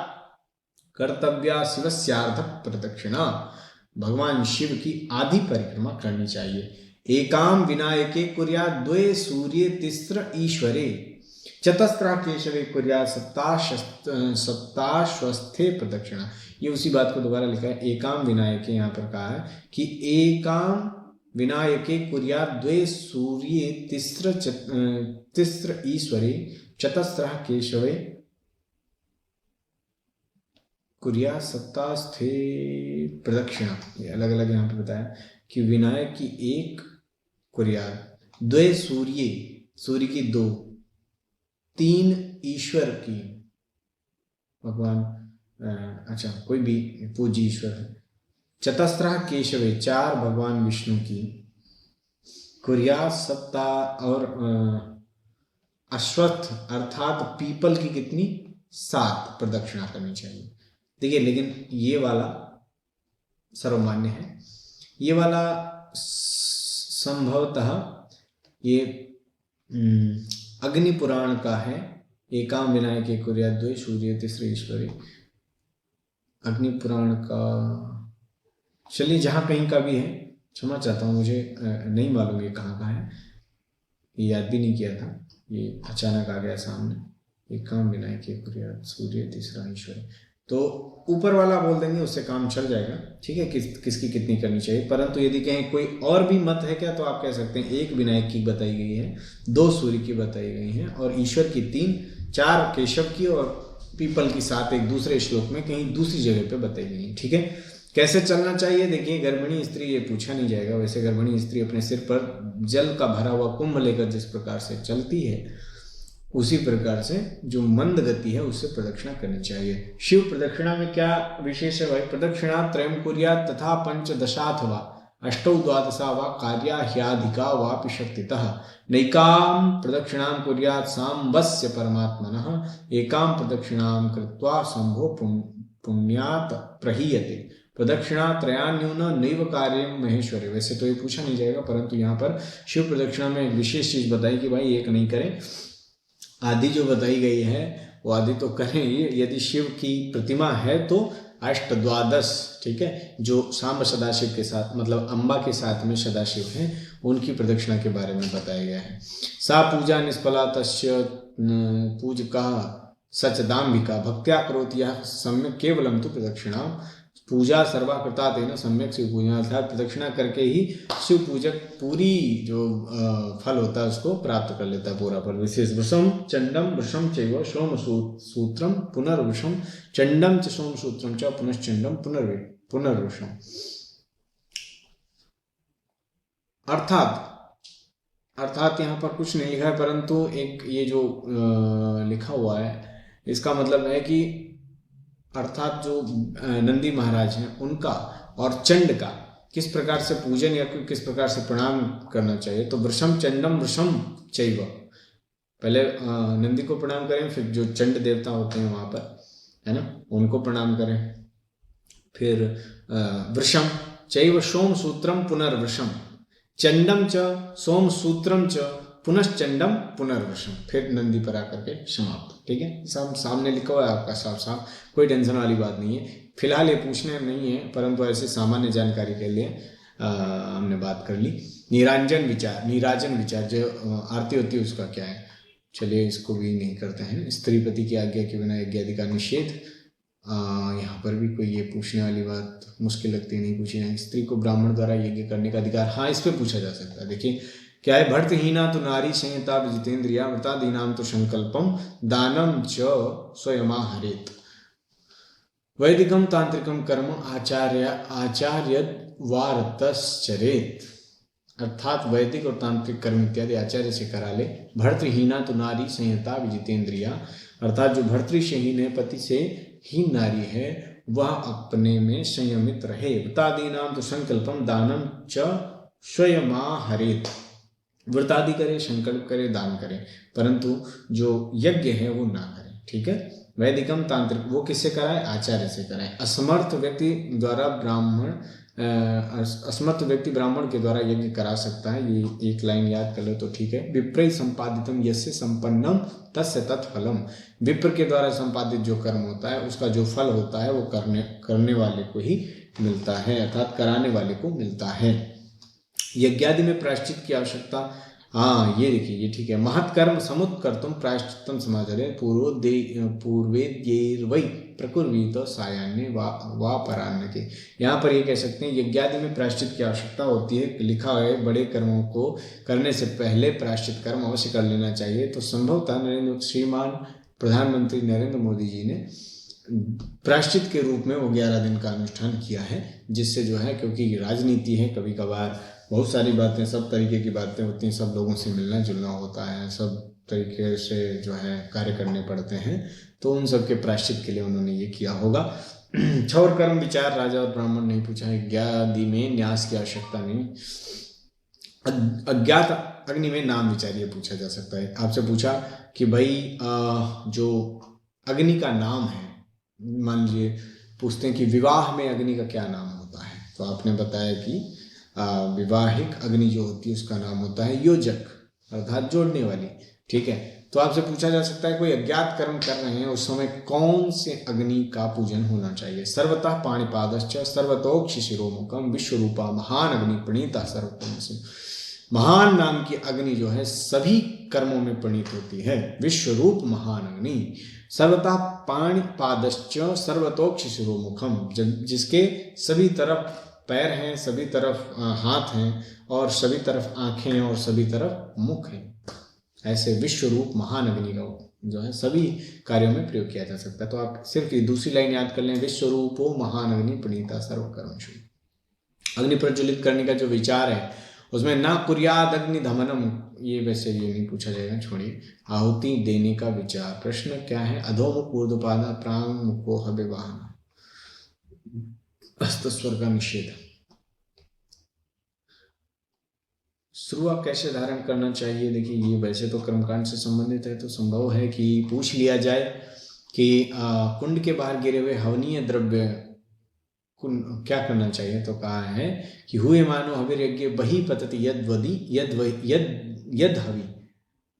कर्तव्या शिवस्यार्ध प्रदक्षिणा भगवान शिव की आधी परिक्रमा करनी चाहिए। एकाम विनायके कुर्या द्वे सूर्ये तिस्र ईश्वरे चतस्रा केशवे कुर्या सप्ताश्वस्थे प्रदक्षिणा। ये उसी बात को दोबारा लिखा है, एकाम विनायके, यहाँ पर कहा है कि एकाम विनायके कुर्या द्वे सूर्ये तिस्र ईश्वरे चतस्रा केशवे कुर्या सप्तास्थे प्रदक्षिणा। ये अलग अलग यहाँ पे बताया कि विनायक की एक कुर्या, द्वे सूर्य, सूर्य की 2, 3 ईश्वर की, भगवान अच्छा कोई भी पूज्य ईश्वर है, चतस्रा केशवे 4 भगवान विष्णु की, कुर्या सप्ताह, और अश्वत्थ अर्थात पीपल की कितनी, 7 प्रदक्षिणा करनी चाहिए। देखिए लेकिन ये वाला सर्वमान्य है, ये वाला संभवतः ये अग्नि पुराण का है। एकाम विनायके कुर्या द्वे सूर्य तिस्र ईश्वरे, अग्नि पुराण का, चलिए जहाँ कहीं का भी है, क्षमा चाहता हूँ, मुझे नहीं मालूम ये कहाँ का है, ये याद भी नहीं किया था, ये अचानक आ गया सामने। एकाम विनायके कुर्या सूर्य तिस्रा ईश्वरे, तो ऊपर वाला बोल देंगे, उससे काम चल जाएगा। ठीक है, किसकी कितनी करनी चाहिए। परंतु यदि कहें कोई और भी मत है क्या, तो आप कह सकते हैं 1 विनायक की बताई गई है, 2 सूर्य की बताई गई है, और ईश्वर की 3, 4 केशव की, और पीपल की 7 एक दूसरे श्लोक में कहीं दूसरी जगह पे बताई गई है। ठीक है, कैसे चलना चाहिए। देखिए गर्भिणी स्त्री, ये पूछा नहीं जाएगा, वैसे गर्भिणी स्त्री अपने सिर पर जल का भरा हुआ कुंभ लेकर जिस प्रकार से चलती है, उसी प्रकार से जो मंद गति है उससे प्रदक्षिणा करनी चाहिए। शिव प्रदक्षिणा में क्या विशेष है भाई, प्रदक्षिणा त्रयं कुर्यात् तथा 15 वा 8 द्वादशा वा कार्या ह्याधिका वापि शक्तितः नैकां प्रदक्षिणां कुर्यात् सांबस्य परमात्मनः एकां प्रदक्षिणां कृत्वा शंभो पुण्यात् प्रहीयते प्रदक्षिणा त्रयान्यून नैव कार्यं महेश्वरे। वैसे तो ये पूछा नहीं जाएगा, परंतु यहाँ पर शिव प्रदक्षिणा में एक विशेष चीज बताई कि भाई एक नहीं करें, आदि जो बताई गई है वो आदि तो करें ही। यदि शिव की प्रतिमा है तो 8 द्वादश, ठीक है, जो सांब सदाशिव के साथ, मतलब अम्बा के साथ में सदाशिव हैं, उनकी प्रदक्षिणा के बारे में बताया गया है। सा पूजा निष्फला तस्य पूजका सचदाम्बिका भक्त्या करोति यः सम्यक केवलम तो प्रदक्षिणा पूजा सर्वाकृता तेन सम्यक शिव पूजा, अर्थात प्रदक्षिणा करके ही शिव पूजक पूरी जो फल होता है उसको प्राप्त कर लेता है, पूरा फल। विशेष वृषम चंडम वृषम चैव सोम सूत्रम पुनर्वृषम चंडम च सोम सूत्रम च पुनश्चंडम पुनर्वृषम। अर्थात यहाँ पर कुछ नहीं लिखा है, परंतु एक ये जो लिखा हुआ है इसका मतलब है कि अर्थात जो नंदी महाराज हैं उनका और चंड का किस प्रकार से पूजन या किस प्रकार से प्रणाम करना चाहिए। तो वृषम चंडम वृषम चैव, पहले नंदी को प्रणाम करें, फिर जो चंड देवता होते हैं वहां पर, है ना, उनको प्रणाम करें, फिर वृषम चैव सोम सूत्रम पुनर्वृषम चंडम च सोम सूत्रम च पुनश्चंडम पुनर्वशम, फिर नंदी पर आकर के समाप्त। ठीक है, सब सामने लिखा हुआ है आपका साफ साफ, कोई टेंशन वाली बात नहीं है। फिलहाल ये पूछने नहीं है, परंतु ऐसे सामान्य जानकारी के लिए हमने बात कर ली। नीराजन विचार जो आरती होती है उसका क्या है, चलिए इसको भी नहीं करते हैं। स्त्रीपति की आज्ञा के बिना यज्ञादि का निषेध, यहाँ पर भी कोई ये पूछने वाली बात मुश्किल लगती है, नहीं पूछी जाए। स्त्री को ब्राह्मण द्वारा यज्ञ करने का अधिकार, हाँ इस पर पूछा जा सकता है। देखिए क्या है, भर्तहीना तो नारी संहिता विजितेन्द्रिया मृतादीनाम तो संकल्पम दानम च स्वयमा हरेत वैदिकम तांत्रिकम कर्म आचार्य वारतश्चरेत। अर्थात वैदिक और तांत्रिक कर्म इत्यादि आचार्य से करा ले। भर्तृहीना तो नारी संयता विजितेंद्रिया, अर्थात जो भर्तृशहीन है, पति से हीन नारी है, वह अपने में संयमित रहे। व्रतादीनाम तो संकल्पम दानम च स्वयमाहरेत, व्रतादि करे, संकल्प करे, दान करे, परंतु जो यज्ञ है वो ना करे। ठीक है। वैदिकम तांत्रिक वो किससे कराए? आचार्य से कराए। असमर्थ व्यक्ति द्वारा ब्राह्मण असमर्थ व्यक्ति ब्राह्मण के द्वारा यज्ञ करा सकता है, ये एक लाइन याद कर लो तो ठीक है। विप्रय संपादितम यस्य संपन्नम तस्य तत्फलम, विप्र के द्वारा संपादित जो कर्म होता है उसका जो फल होता है वो करने वाले को ही मिलता है, अर्थात कराने वाले को मिलता है। यज्ञादि में प्रायश्चित की आवश्यकता, हाँ ये देखिए ये ठीक है। महत्कर्म समुत्कर्तुम प्रायश्चित्तम समाचरे पूर्वेद्यैर्वै प्रकुर्वीत सायान्य वा परान्य के। यहाँ पर ये कह सकते हैं यज्ञादि में प्रायश्चित की आवश्यकता होती है। लिखा है बड़े कर्मों को करने से पहले प्रायश्चित कर्म अवश्य कर लेना चाहिए। तो संभवतः श्रीमान प्रधानमंत्री नरेंद्र मोदी जी ने प्रायश्चित के रूप में वो 11 दिन का अनुष्ठान किया है, जिससे जो है, क्योंकि राजनीति है, कभी कभार बहुत सारी बातें, सब तरीके की बातें होती हैं, सब लोगों से मिलना जुलना होता है, सब तरीके से जो है कार्य करने पड़ते हैं, तो उन सब के प्रायश्चित के लिए उन्होंने ये किया होगा। क्षौर कर्म विचार राजा और ब्राह्मण नहीं पूछा, यज्ञादि में न्यास की आवश्यकता नहीं। अज्ञात अग्नि में नाम विचार ये पूछा जा सकता है। आपसे पूछा कि भाई जो अग्नि का नाम है, मान लीजिए पूछते हैं कि विवाह में अग्नि का क्या नाम होता है, तो आपने बताया कि विवाहिक अग्नि जो होती है उसका नाम होता है योजक, अर्थात जोड़ने वाली। ठीक है। तो आपसे पूछा जा सकता है कोई अज्ञात कर्म कर रहे हैं उस समय कौन से अग्नि का पूजन होना चाहिए? सर्वतः पाणिपादश्च सर्वतोक्षि शिरोमुखम विश्वरूपा महान अग्नि प्रणीता सर्वोत्तम से। महान नाम की अग्नि जो है सभी कर्मों में प्रणीत होती है। विश्वरूप महान अग्नि, सर्वतः पाणिपादश्च सर्वतोक्षि शिरोमुखम, जिसके सभी तरफ पैर हैं, सभी तरफ हाथ हैं, और सभी तरफ आंखें हैं, और सभी तरफ मुख हैं। ऐसे विश्वरूप महान अग्नि का जो है सभी कार्यों में प्रयोग किया जा सकता है। तो आप सिर्फ ये दूसरी लाइन याद कर लें, विश्वरूपो महान अग्नि प्रणीता सर्वकर्मसु। अग्नि प्रज्वलित करने का जो विचार है उसमें ना कुर्याद अग्नि दमनम, ये वैसे ये नहीं पूछा जाएगा, छोड़िए। आहुति देने का विचार, प्रश्न क्या है? अधोमुख ऊर्ध्वपादा प्रांग मुखो हबे वाहन, हस्त स्वर का निषेध। श्रुआ कैसे धारण करना चाहिए? देखिए ये वैसे तो कर्मकांड से संबंधित है, तो संभव है कि पूछ लिया जाए कि कुंड के बाहर गिरे हुए हवनीय द्रव्य क्या करना चाहिए। तो कहा है कि हुए मानो हविर यज्ञ बही पतति यद हवि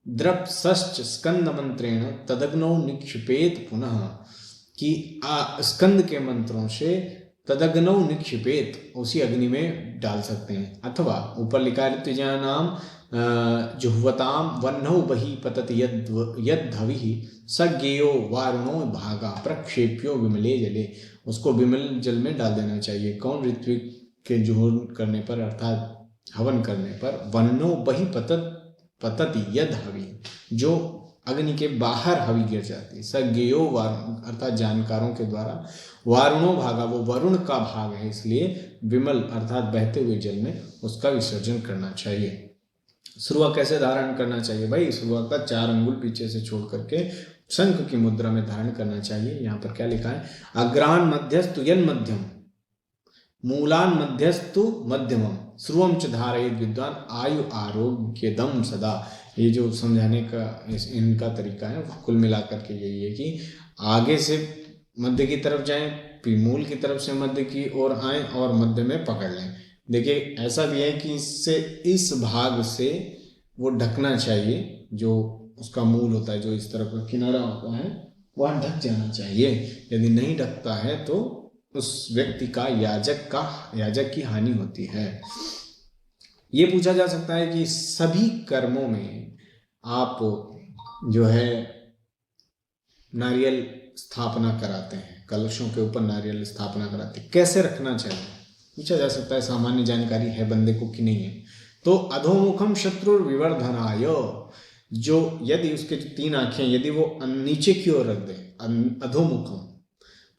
द्रप सश्च स्कंद मंत्रेण तदग्नौ निक्षिपेत पुनः, कि स्कंद के मंत्रों से तदग्नौ निक्षिपेत, उसी अग्नि में डाल सकते हैं। अथवा ऊपर लिखा है ऋतुजानाम जुह्वताम वह्नौ बही पतति यद्धविः सज्ञेयो वारुणो भागा प्रक्षेप्यो विमले जले, उसको विमल जल में डाल देना चाहिए। कौन? ऋत्विक के जुहून करने पर, अर्थात हवन करने पर। वह्नौ बही पतति यद्धविः, जो अग्नि के बाहर हवि गिर जाती है। सज्ञेयो वारुण, अर्थात जानकारों के द्वारा। वारुणो भागा, वो वरुण का भाग है, इसलिए विमल अर्थात बहते हुए जल में उसका विसर्जन करना चाहिए। श्रुआ कैसे धारण करना चाहिए? भाई श्रुआ का 4 अंगुल पीछे से छोड़ करके शंख की मुद्रा में धारण करना चाहिए। यहाँ पर क्या लिखा है? अग्रान मध्यस्तु यन मध्यम मूलान मध्यस्तु मध्यमम श्रुवम च धारयेद विद्वान आयु आरोग्यदम सदा। ये जो समझाने का इनका तरीका है कुल मिलाकर के यही है कि आगे से मध्य की तरफ जाएं, फिर मूल की तरफ से मध्य की ओर आएं और मध्य में पकड़ लें। देखिए ऐसा भी है कि इससे इस भाग से वो ढकना चाहिए, जो उसका मूल होता है, जो इस तरफ का किनारा होता है वह ढक जाना चाहिए। यदि नहीं ढकता है तो उस व्यक्ति का याजक की हानि होती है। ये पूछा जा सकता है कि सभी कर्मों में आप जो है नारियल स्थापना कराते हैं, कलशों के ऊपर नारियल स्थापना कराते हैं, कैसे रखना चाहिए पूछा जा सकता है। सामान्य जानकारी है बंदे को कि नहीं है? तो अधोमुखम शत्रु विवर्धनाय, जो यदि उसके 3 आंखें यदि वो नीचे की ओर रख दे, अधोमुखम,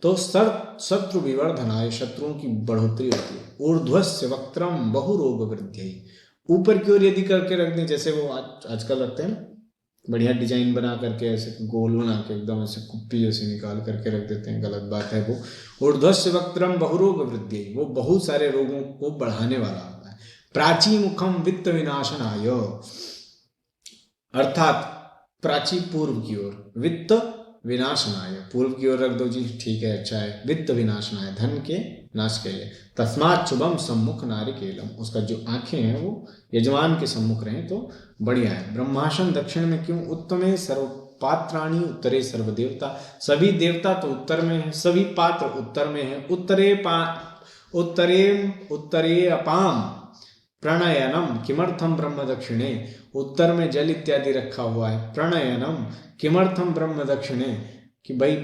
तो शत्रु विवर्धनाय, शत्रुओं की बढ़ोतरी होती है। ऊर्ध्वस्य वक्त्रम बहुरोग वृद्धि, ऊपर की ओर यदि करके रख दें, जैसे वो आजकल रखते हैं ना, बढ़िया डिजाइन बना करके ऐसे गोल बना के एकदम ऐसे कुप्पी जैसे निकाल करके रख देते हैं, गलत बात है वो। ऊर्ध्वस्य वक्त्रम बहुरोग वृद्धि, वो बहुत सारे रोगों को बढ़ाने वाला होता है। प्राची मुखम वित्त विनाशनाय, अर्थात प्राची पूर्व की ओर, वित्त विनाशनाय, पूर्व की ओर रख दो जी, ठीक है, अच्छा है। वित्त विनाशनाय, धन के नाश के लिए। तस्मात् शुभम सम्मुख नारिकेलम, उसका जो आंखें हैं वो यजमान के सम्मुख रहें तो बढ़िया है। ब्रह्मासन दक्षिण में क्यों? उत्तमे सर्व पात्राणी उत्तरे सर्व देवता, सभी देवता तो उत्तर में है, सभी पात्र उत्तर में है। उत्तरे अपाम प्रणयनम किमर्थम ब्रह्म दक्षिणे, उत्तर में जल इत्यादि रखा हुआ है। प्रणयनम किमर्थम ब्रह्म दक्षिणे, कि भाई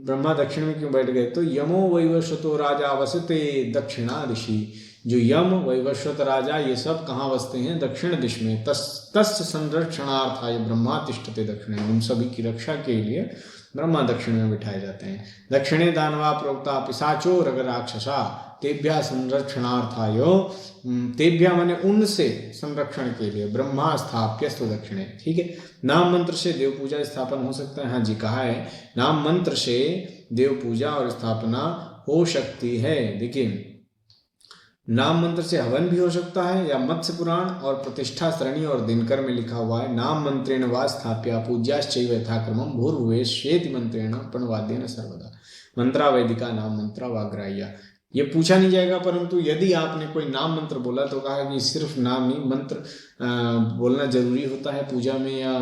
ब्रह्मा दक्षिण में क्यों बैठ गए? तो यमो वैवस्वतो राजा वसते दक्षिणा दिशि, जो यम वैवस्वत राजा ये सब कहाँ बसते हैं? दक्षिण दिश में। तस्य संरक्षणार्थाय ब्रह्मा तिष्ठते दक्षिणे, उन सभी की रक्षा के लिए ब्रह्मा दक्षिण में बिठाए जाते हैं। दक्षिणे दानवा प्रोक्ता पिशाचो रग राक्षसा तेभ्या संरक्षणार्थाय, तेभ्या माने उनसे संरक्षण के लिए ब्रह्मा स्थाप्यस्तु दक्षिणे, ठीक है। नाम मंत्र से देव पूजा स्थापन हो सकता है, हाँ जी कहा है, नाम मंत्र से देव पूजा और स्थापना हो सकती है। देखिए नाम मंत्र से हवन भी हो सकता है, या मत्स्य पुराण और प्रतिष्ठा सरणी और दिनकर में लिखा हुआ है, नाम मंत्रेण वा स्थाप्या पूज्याश्चैव यथाक्रमम् भूर्भुवस्वेति मंत्रेण प्रणवाद्येन सर्वदा मंत्रावैदिका नाम मंत्रा वाग्राह्या। ये पूछा नहीं जाएगा, परंतु यदि आपने कोई नाम मंत्र बोला तो कहा कि सिर्फ नाम ही मंत्र बोलना जरूरी होता है पूजा में, या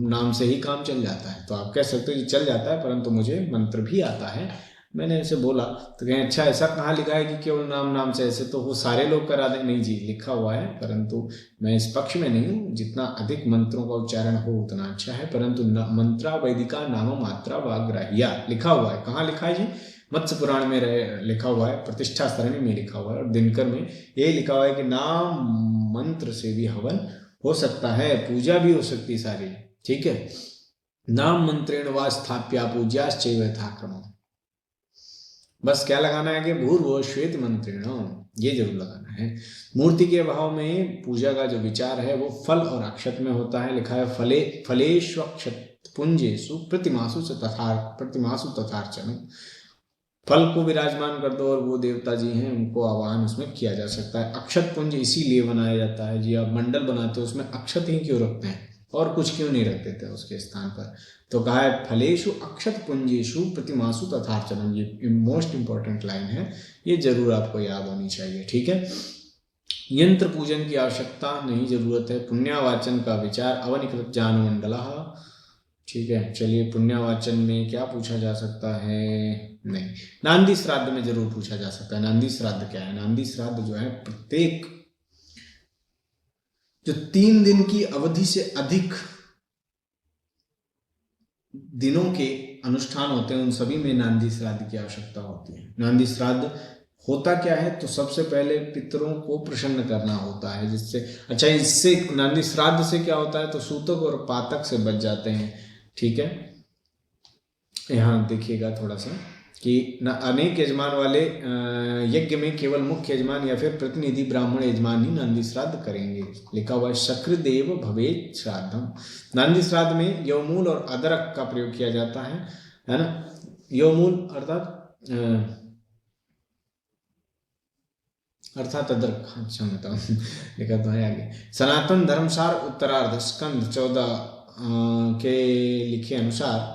नाम से ही काम चल जाता है? तो आप कह सकते हो ये चल जाता है, परंतु मुझे मंत्र भी आता है। मैंने ऐसे बोला तो कहें अच्छा ऐसा कहाँ लिखा है कि केवल नाम से, ऐसे तो वो सारे लोग करा दें? नहीं जी, लिखा हुआ है, परंतु मैं इस पक्ष में नहीं हूँ। जितना अधिक मंत्रों का उच्चारण हो उतना अच्छा है, परंतु मंत्रा वैदिका नाम मात्रा वाग्राह्या लिखा हुआ है। कहाँ लिखा है जी? मत्स्य पुराण में लिखा हुआ है, प्रतिष्ठा सरणी में लिखा हुआ है, और दिनकर में ये लिखा हुआ है कि नाम मंत्र से भी हवन हो सकता है, पूजा भी हो सकती है सारी, ठीक है। नाम मंत्रेण वा स्थाप्या पूज्याश्चैव यथाक्रमम्, बस क्या लगाना है कि भूर्भुवस्वेति मंत्रेण, ये जरूर लगाना है। मूर्ति के भाव में पूजा का जो विचार है वो फल और अक्षत में होता है। लिखा है फलेष्वक्षत पुंजेषु प्रतिमासु तथार्चन, फल को विराजमान कर दो और वो देवता जी हैं उनको आवाहन उसमें किया जा सकता है। अक्षत पुंज इसीलिए बनाया जाता है जी, आप मंडल बनाते हो उसमें अक्षत ही क्यों रखते हैं, और कुछ क्यों नहीं रख देते उसके स्थान पर? तो कहा है फलेषु अक्षत पुंजेषु प्रतिमासु तथार्चनम, ये मोस्ट इंपॉर्टेंट लाइन है, ये जरूर आपको याद होनी चाहिए, ठीक है। यंत्र पूजन की आवश्यकता नहीं, जरूरत है। पुण्यावाचन का विचार अवनिकृत जानमंडल, ठीक है। चलिए पुण्यावाचन में क्या पूछा जा सकता है? नहीं, नांदी श्राद्ध में जरूर पूछा जा सकता है। नांदी श्राद्ध क्या है? नांदी श्राद्ध जो है प्रत्येक जो 3 दिन की अवधि से अधिक दिनों के अनुष्ठान होते हैं उन सभी में नांदी श्राद्ध की आवश्यकता होती है। नांदी श्राद्ध होता क्या है? तो सबसे पहले पितरों को प्रसन्न करना होता है, जिससे अच्छा इससे नांदी श्राद्ध से क्या होता है? तो सूतक और पातक से बच जाते हैं, ठीक है। यहाँ देखिएगा थोड़ा सा कि अनेक यजमान वाले यज्ञ में केवल मुख्य यजमान या फिर प्रतिनिधि ब्राह्मण यजमान ही नांदी श्राद्ध करेंगे। लिखा हुआ है सकृदेव भवेत् श्राद्धम। नांदी श्राद्ध में यवमूल और अदरक का प्रयोग किया जाता है ना। यवमूल अर्थात अदरक, अच्छा बताओ लिखा तो है आगे। सनातन धर्मसार उत्तरार्ध स्कंद 14 के लिखे अनुसार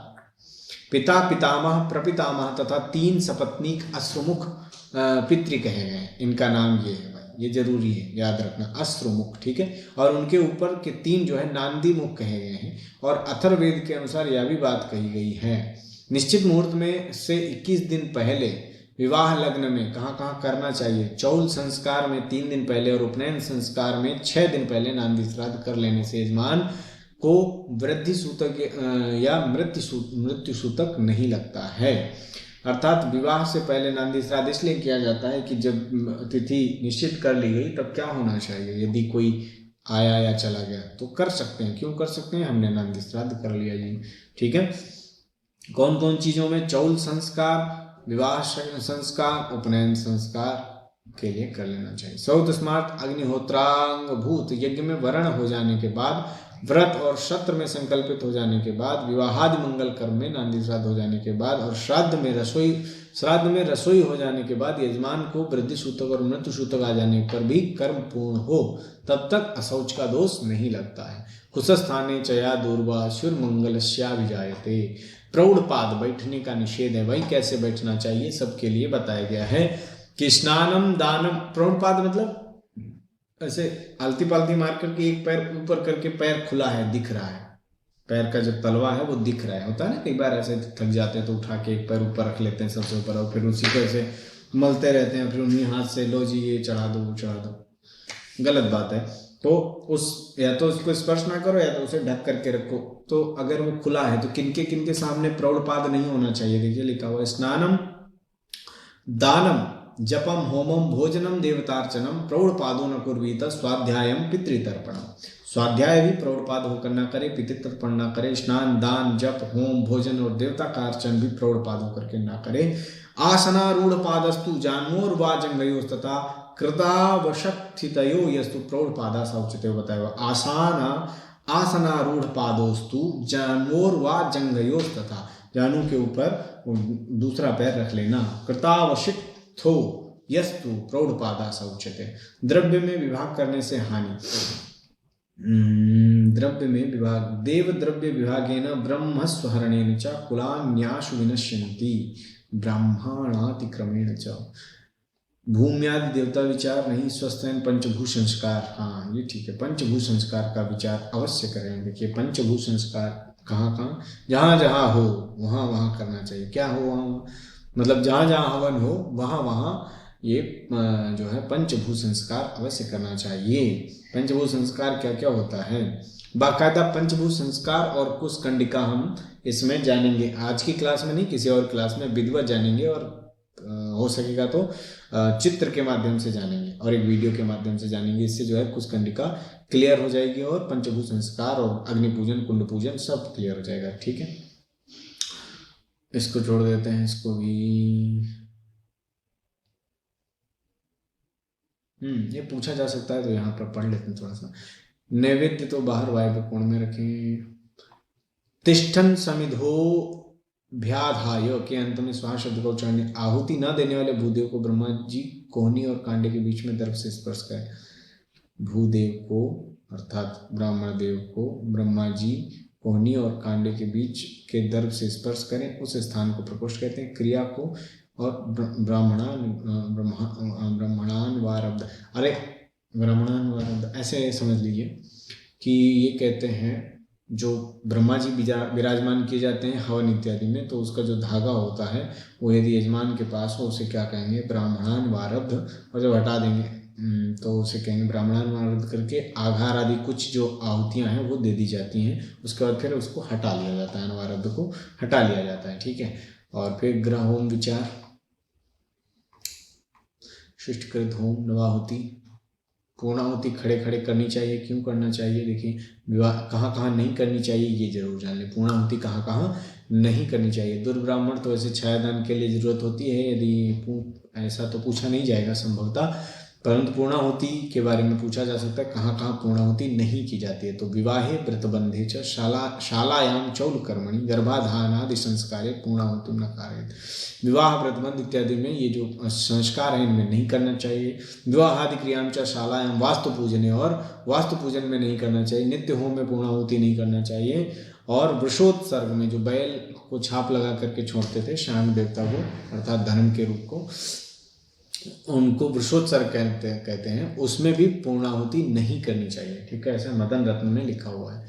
पिता पितामह प्रपितामह तथा 3 सपत्नीक अश्रुमुख पितृ कहे गए। इनका नाम ये है भाई, ये जरूरी है याद रखना, अश्रुमुख, ठीक है। और उनके ऊपर के 3 जो है नांदी मुख कहे गए हैं। और अथर्ववेद के अनुसार यह भी बात कही गई है, निश्चित मुहूर्त में से 21 दिन पहले विवाह लग्न में कहाँ कहाँ करना चाहिए? चौल संस्कार में 3 दिन पहले और उपनयन संस्कार में 6 दिन पहले नांदी श्राद्ध कर लेने से यजमान को वृद्धि सूतक या मृत्यु सूतक नहीं लगता है। अर्थात विवाह से पहले नांदी श्राद्ध इसलिए किया जाता है कि जब तिथि निश्चित कर ली गई तब क्या होना चाहिए? यदि कोई आया या चला गया तो कर सकते हैं। क्यों कर सकते हैं? हमने नांदी श्राद्ध कर लिया जी, ठीक है। कौन कौन चीजों में? चौल संस्कार, विवाह संस्कार, उपनयन संस्कार के लिए कर लेना चाहिए। सौतस्मात् अग्निहोत्रांग भूत यज्ञ में वर्ण हो जाने के बाद, व्रत और सत्र में संकल्पित हो जाने के बाद, विवाहादि मंगल कर्म में नांदी श्राद्ध हो जाने के बाद और श्राद्ध में रसोई हो जाने के बाद यजमान को वृद्धि सूतक और मृत्यु सूतक आ जाने पर भी कर्म पूर्ण हो तब तक अशौच का दोष नहीं लगता है। कुशस्थाने चया दूर्वा शुरमंगलस्या विजायते। प्रौढ़पाद बैठने का निषेध है। भाई कैसे बैठना चाहिए सबके लिए बताया गया है कि स्नानम दानम, प्रौढ़पाद मतलब ऐसे आलती पालती मार करके एक पैर ऊपर करके पैर खुला है दिख रहा है, पैर का जो तलवा है वो दिख रहा है। होता है ना कई बार ऐसे थक जाते हैं तो उठा के एक पैर ऊपर रख लेते हैं सबसे ऊपर और फिर उसी को ऐसे मलते रहते हैं, फिर उन्हीं हाथ से लो जी ये चढ़ा दो वो चढ़ा दो। गलत बात है। तो उस या तो उसको स्पर्श ना करो या तो उसे ढक करके रखो। तो अगर वो खुला है तो किनके किनके सामने प्रौढ़पाद नहीं होना चाहिए। देखिए लिखा हुआ है स्नानम दानम जपम होमम भोजनम देवतार्चनम प्रौढ़पादो न कुर्वीत स्वाध्यायम पितृतर्पणम। स्वाध्याय भी प्रौढ़पाद होकर न करे, पितृतर्पण न करे, स्नान दान जप होम भोजन और देवता का अर्चन भी प्रौढ़पाद होकर के न करे। आसनारूढ़ पादस्तु जानोर वा जंगयो तथा कृतावशक्थितयो यस्तु प्रौढ़पादा सौचिते बताया। आसनारूढ़ पादोस्तु जानोर वा जंगयो तथा, जानू के ऊपर दूसरा पैर रख लेना। कृतावशिक्थो यस्तु प्रौढ़पादा सौच्यते। द्रव्य में विभाग करने से हानि। द्रव्य में विभाग देव द्रव्य विभागेन ब्रह्मस्वहरणेन च कुलान्याशु विनश्यन्ति ब्राह्मणातिक्रमेण च। भूम्यादि देवता विचार नहीं, स्वस्थ पंचभूत संस्कार। हाँ ये ठीक है, पंचभूत संस्कार का विचार अवश्य करें। देखिए पंचभूत संस्कार कहाँ कहाँ, जहाँ जहाँ हो वहाँ वहाँ करना चाहिए। क्या हो वहाँ, मतलब जहाँ जहाँ हवन हो वहाँ वहाँ ये जो है पंचभूत संस्कार अवश्य करना चाहिए। पंचभूत संस्कार क्या क्या होता है, बाकायदा पंचभूत संस्कार और कुशकंडिका हम इसमें जानेंगे। आज की क्लास में नहीं, किसी और क्लास में विधिवत जानेंगे और हो सकेगा तो चित्र के माध्यम से जानेंगे और एक वीडियो के माध्यम से जानेंगे। इससे जो है कुशकंडिका क्लियर हो जाएगी और पंचभूत संस्कार और अग्नि पूजन कुंड पूजन सब क्लियर हो जाएगा। ठीक है, इसको जोड़ देते हैं, इसको भी ये पूछा जा सकता है तो यहाँ पर पढ़ लेते हैं थोड़ा सा। नैवेद्य तो बाहर वायव्य कोण में रखें। तिष्ठन समिधो भ्याधाय के अंत में स्वाहा शब्द को उच्चारण। आहुति न देने वाले भूदेव को ब्रह्मा जी कोहनी और कांडे के बीच में दर्भ से स्पर्श करें। भूदेव को अर्थात ब्राह्मण देव को ब्रह्मा जी कोहनी और कांडे के बीच के दर्भ से स्पर्श करें, उस स्थान को प्रकोष्ठ कहते हैं। क्रिया को और ब्राह्मणान वारब्ध, अरे ब्राह्मणान वारब्ध ऐसे समझ लीजिए कि ये कहते हैं जो ब्रह्मा जी विराजमान किए जाते हैं हवन इत्यादि में, तो उसका जो धागा होता है वो यदि यजमान के पास हो उसे क्या कहेंगे, ब्राह्मणान वारब्ध। और जब हटा देंगे तो उसे कहेंगे ब्राह्मणान वारब्ध करके आघार आदि कुछ जो आहुतियां हैं वो दे दी जाती हैं। उसके बाद फिर उसको हटा लिया जाता है, अनवारब्ध को हटा लिया जाता है। ठीक है, और फिर ग्रह होम विचार, शिष्टकृत होम, नवाहुति, पूर्णाहुति खड़े खड़े करनी चाहिए। क्यों करना चाहिए, देखिए विवाह कहाँ कहाँ नहीं करनी चाहिए ये जरूर जान लें। पूर्णाहुति कहाँ कहाँ नहीं करनी चाहिए। दुर्ब्राह्मण तो ऐसे छायादान के लिए जरूरत होती है, यदि ऐसा तो पूछा नहीं जाएगा संभवतः, परंतु पूर्णाहुति के बारे में पूछा जा सकता है कहाँ कहाँ पूर्णाहुति नहीं की जाती है। तो विवाहे व्रतबंधे च शालायाम चौल कर्मणि गर्भाधानादि संस्कारे पूर्णाहुति न कारयेत्। विवाह व्रतबंध इत्यादि में ये जो संस्कार है इनमें नहीं करना चाहिए। विवाहादि क्रियाम च शालायाम वास्तु पूजने, और वास्तु पूजन में नहीं करना चाहिए। नित्य होम में पूर्णाहुति नहीं करना चाहिए। और वृषोत्सर्ग में जो बैल को छाप लगा करके छोड़ते थे शांग देवता को अर्थात धर्म के रूप को, उनको वृषोत्सर्ग कहते हैं, उसमें भी पूर्णाहुति नहीं करनी चाहिए। ठीक है, ऐसा मदन रत्न में लिखा हुआ है।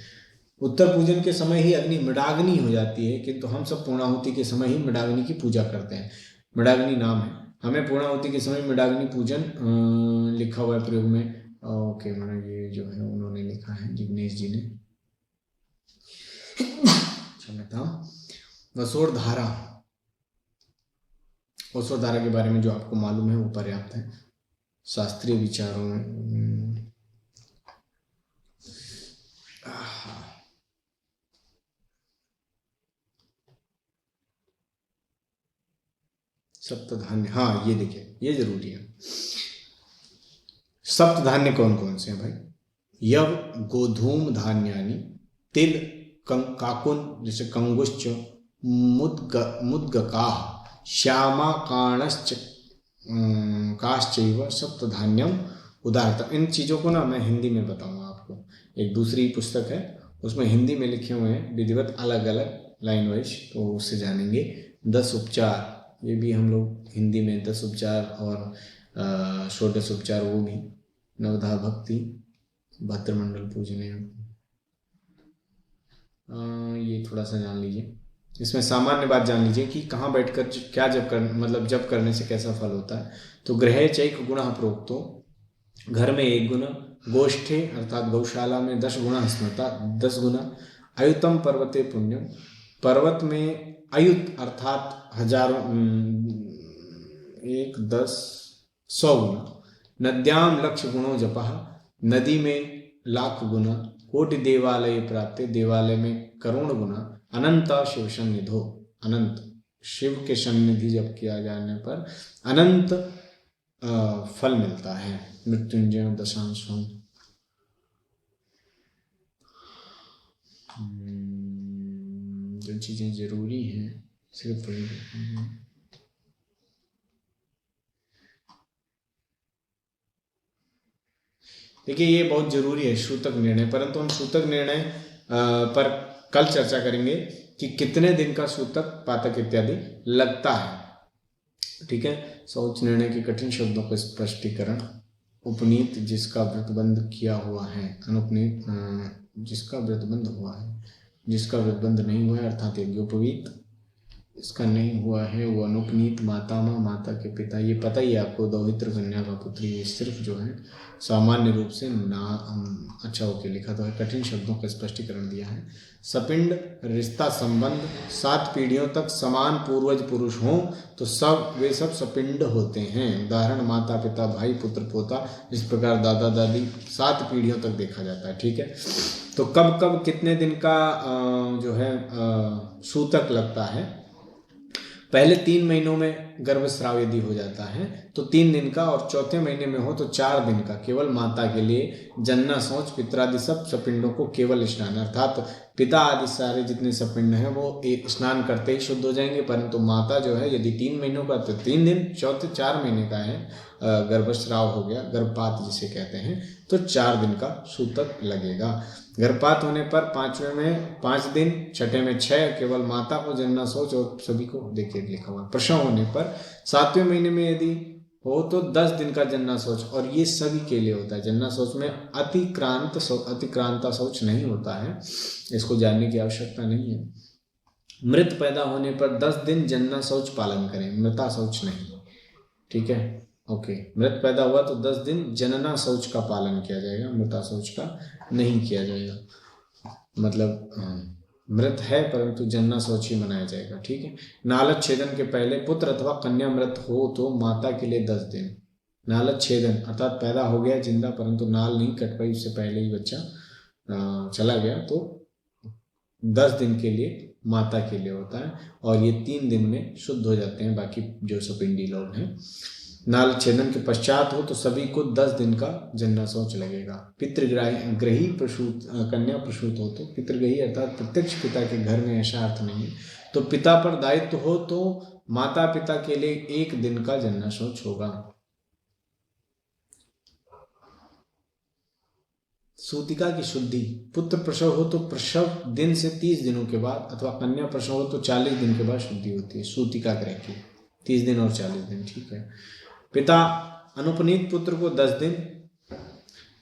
उत्तर पूजन के समय ही अग्नि मृडाग्नि हो जाती है, किंतु हम सब पूर्णाहुति के समय ही मृडाग्नि की पूजा करते हैं। मृडाग्नि नाम है, हमें पूर्णाहुति के समय मृडाग्नि पूजन लिखा हुआ है प्रयोग में। ओके, मैंने ये जो है उन्होंने लिखा है जिग्नेश जी ने। वसोधारा, वसोधारा के बारे में जो आपको मालूम है वो पर्याप्त है शास्त्रीय विचारों में। सप्तधान्य, हाँ ये देखिए ये जरूरी है। सप्त धान्य कौन कौन से हैं भाई? यव गोधूम धान्यानि, तिल, काकुन जैसे कंगुश्च, मुद्गकाः, श्यामा काणश्च काश्चैव सप्त धान्यम उदाहरता। इन चीज़ों को ना मैं हिंदी में बताऊंगा आपको, एक दूसरी पुस्तक है उसमें हिंदी में लिखे हुए हैं विधिवत अलग अलग लाइन वाइज, तो उससे जानेंगे। 10 उपचार, ये भी हम लोग हिंदी में 10 उपचार, और षोडश उपचार वो भी, नवधा भक्ति, भद्रमंडल पूजने, ये थोड़ा सा जान लीजिए। इसमें सामान्य बात जान लीजिए कि कहाँ बैठकर क्या जब कर, मतलब जब करने से कैसा फल होता है। तो गृहे चैक गुणः प्रोक्तो, घर में 1 गुना, गोष्ठे अर्थात गौशाला में 10 गुना स्मृता, 10 गुना, अयुतम पर्वते पुण्यम, पर्वत में अयुत अर्थात हजारों, 1, 10, 100 गुना, नद्याम लक्ष गुणों जपः, नदी में लाख गुना, कोटि देवालय प्राप्त, देवालय में करोड़ गुना, अनंत शिव सन्निधो, अनंत शिव के सन्निधि जब किया जाने पर अनंत फल मिलता है। मृत्युंजय दशांशम, जो चीजें जरूरी हैं सिर्फ देखिए ये बहुत जरूरी है सूतक निर्णय, परंतु हम सूतक निर्णय पर कल चर्चा करेंगे कि कितने दिन का सूतक पातक इत्यादि लगता है। ठीक है। शौच निर्णय के कठिन शब्दों का स्पष्टीकरण। उपनीत जिसका व्रतबंध किया हुआ है, अनुपनीत जिसका व्रतबंध हुआ है, जिसका व्रतबंध नहीं हुआ है अर्थात यज्ञोपवीत, इसका नहीं हुआ है वो अनुपनीत, मातामह माता के पिता, ये पता ही है आपको, दौहित्र कन्या का पुत्र, ये सिर्फ जो है सामान्य रूप से ना अच्छा होके लिखा तो है, कठिन शब्दों का स्पष्टीकरण दिया है। सपिंड रिश्ता संबंध, 7 पीढ़ियों तक समान पूर्वज पुरुष हों तो सब वे सब सपिंड होते हैं। उदाहरण माता पिता भाई पुत्र पोता, इस प्रकार दादा दादी 7 पीढ़ियों तक देखा जाता है। ठीक है। तो कब कब कितने दिन का जो है सूतक लगता है? पहले 3 महीनों में गर्भस्राव यदि हो जाता है तो 3 दिन का, और चौथे महीने में हो तो 4 दिन का, केवल माता के लिए जन्ना शौच पितरादि सब सपिंडों को केवल स्नान, अर्थात पिता आदि सारे जितने सपिंड हैं वो एक स्नान करते ही शुद्ध हो जाएंगे, परंतु माता जो है यदि 3 महीनों का तो 3 दिन, चौथे 4 महीने का है गर्भस्राव हो गया, गर्भपात जिसे कहते हैं, तो 4 दिन का सूतक लगेगा। गर्भपात होने पर 5वें में 5 दिन, छठे में 6, केवल माता को जन्ना शौच और सभी को देखिए लिखा हुआ। प्रसव होने पर 7वें महीने में यदि हो तो 10 दिन का जन्ना शौच, और ये सभी के लिए होता है। जन्ना शौच में अतिक्रांता शौच नहीं होता है, इसको जानने की आवश्यकता नहीं है। मृत पैदा होने पर 10 दिन जन्ना शौच पालन करें, मृता शौच नहीं। ठीक है, ओके। मृत पैदा हुआ तो 10 दिन जनना शौच का पालन किया जाएगा, मृता शौच का नहीं किया जाएगा। मतलब मृत है परंतु जन्ना शौच ही मनाया जाएगा। ठीक है। नालच छेदन के पहले पुत्र अथवा कन्या मृत हो तो माता के लिए 10 दिन। नालच छेदन अर्थात पैदा हो गया जिंदा परंतु नाल नहीं कट पाई, उससे पहले ही बच्चा चला गया, तो 10 दिन के लिए माता के लिए होता है, और ये 3 दिन में शुद्ध हो जाते हैं बाकी जो सपिंडी लोग हैं। नाल छेदन के पश्चात हो तो सभी को 10 दिन का जन्ना शौच लगेगा। पितृग्रही प्रसूत कन्या प्रसूत हो तो, पितृग्रही अर्थात प्रत्यक्ष पिता के घर में, ऐसा अर्थ नहीं है, तो पिता पर दायित्व हो तो माता पिता के लिए 1 दिन का जन्ना शौच होगा। सूतिका की शुद्धि, पुत्र प्रसव हो तो प्रसव दिन से 30 दिनों के बाद, अथवा कन्या प्रसव हो तो 40 दिन के बाद शुद्धि होती है सूतिका ग्रह की, 30 दिन और 40 दिन। ठीक है। पिता अनुपनीत पुत्र को 10 दिन,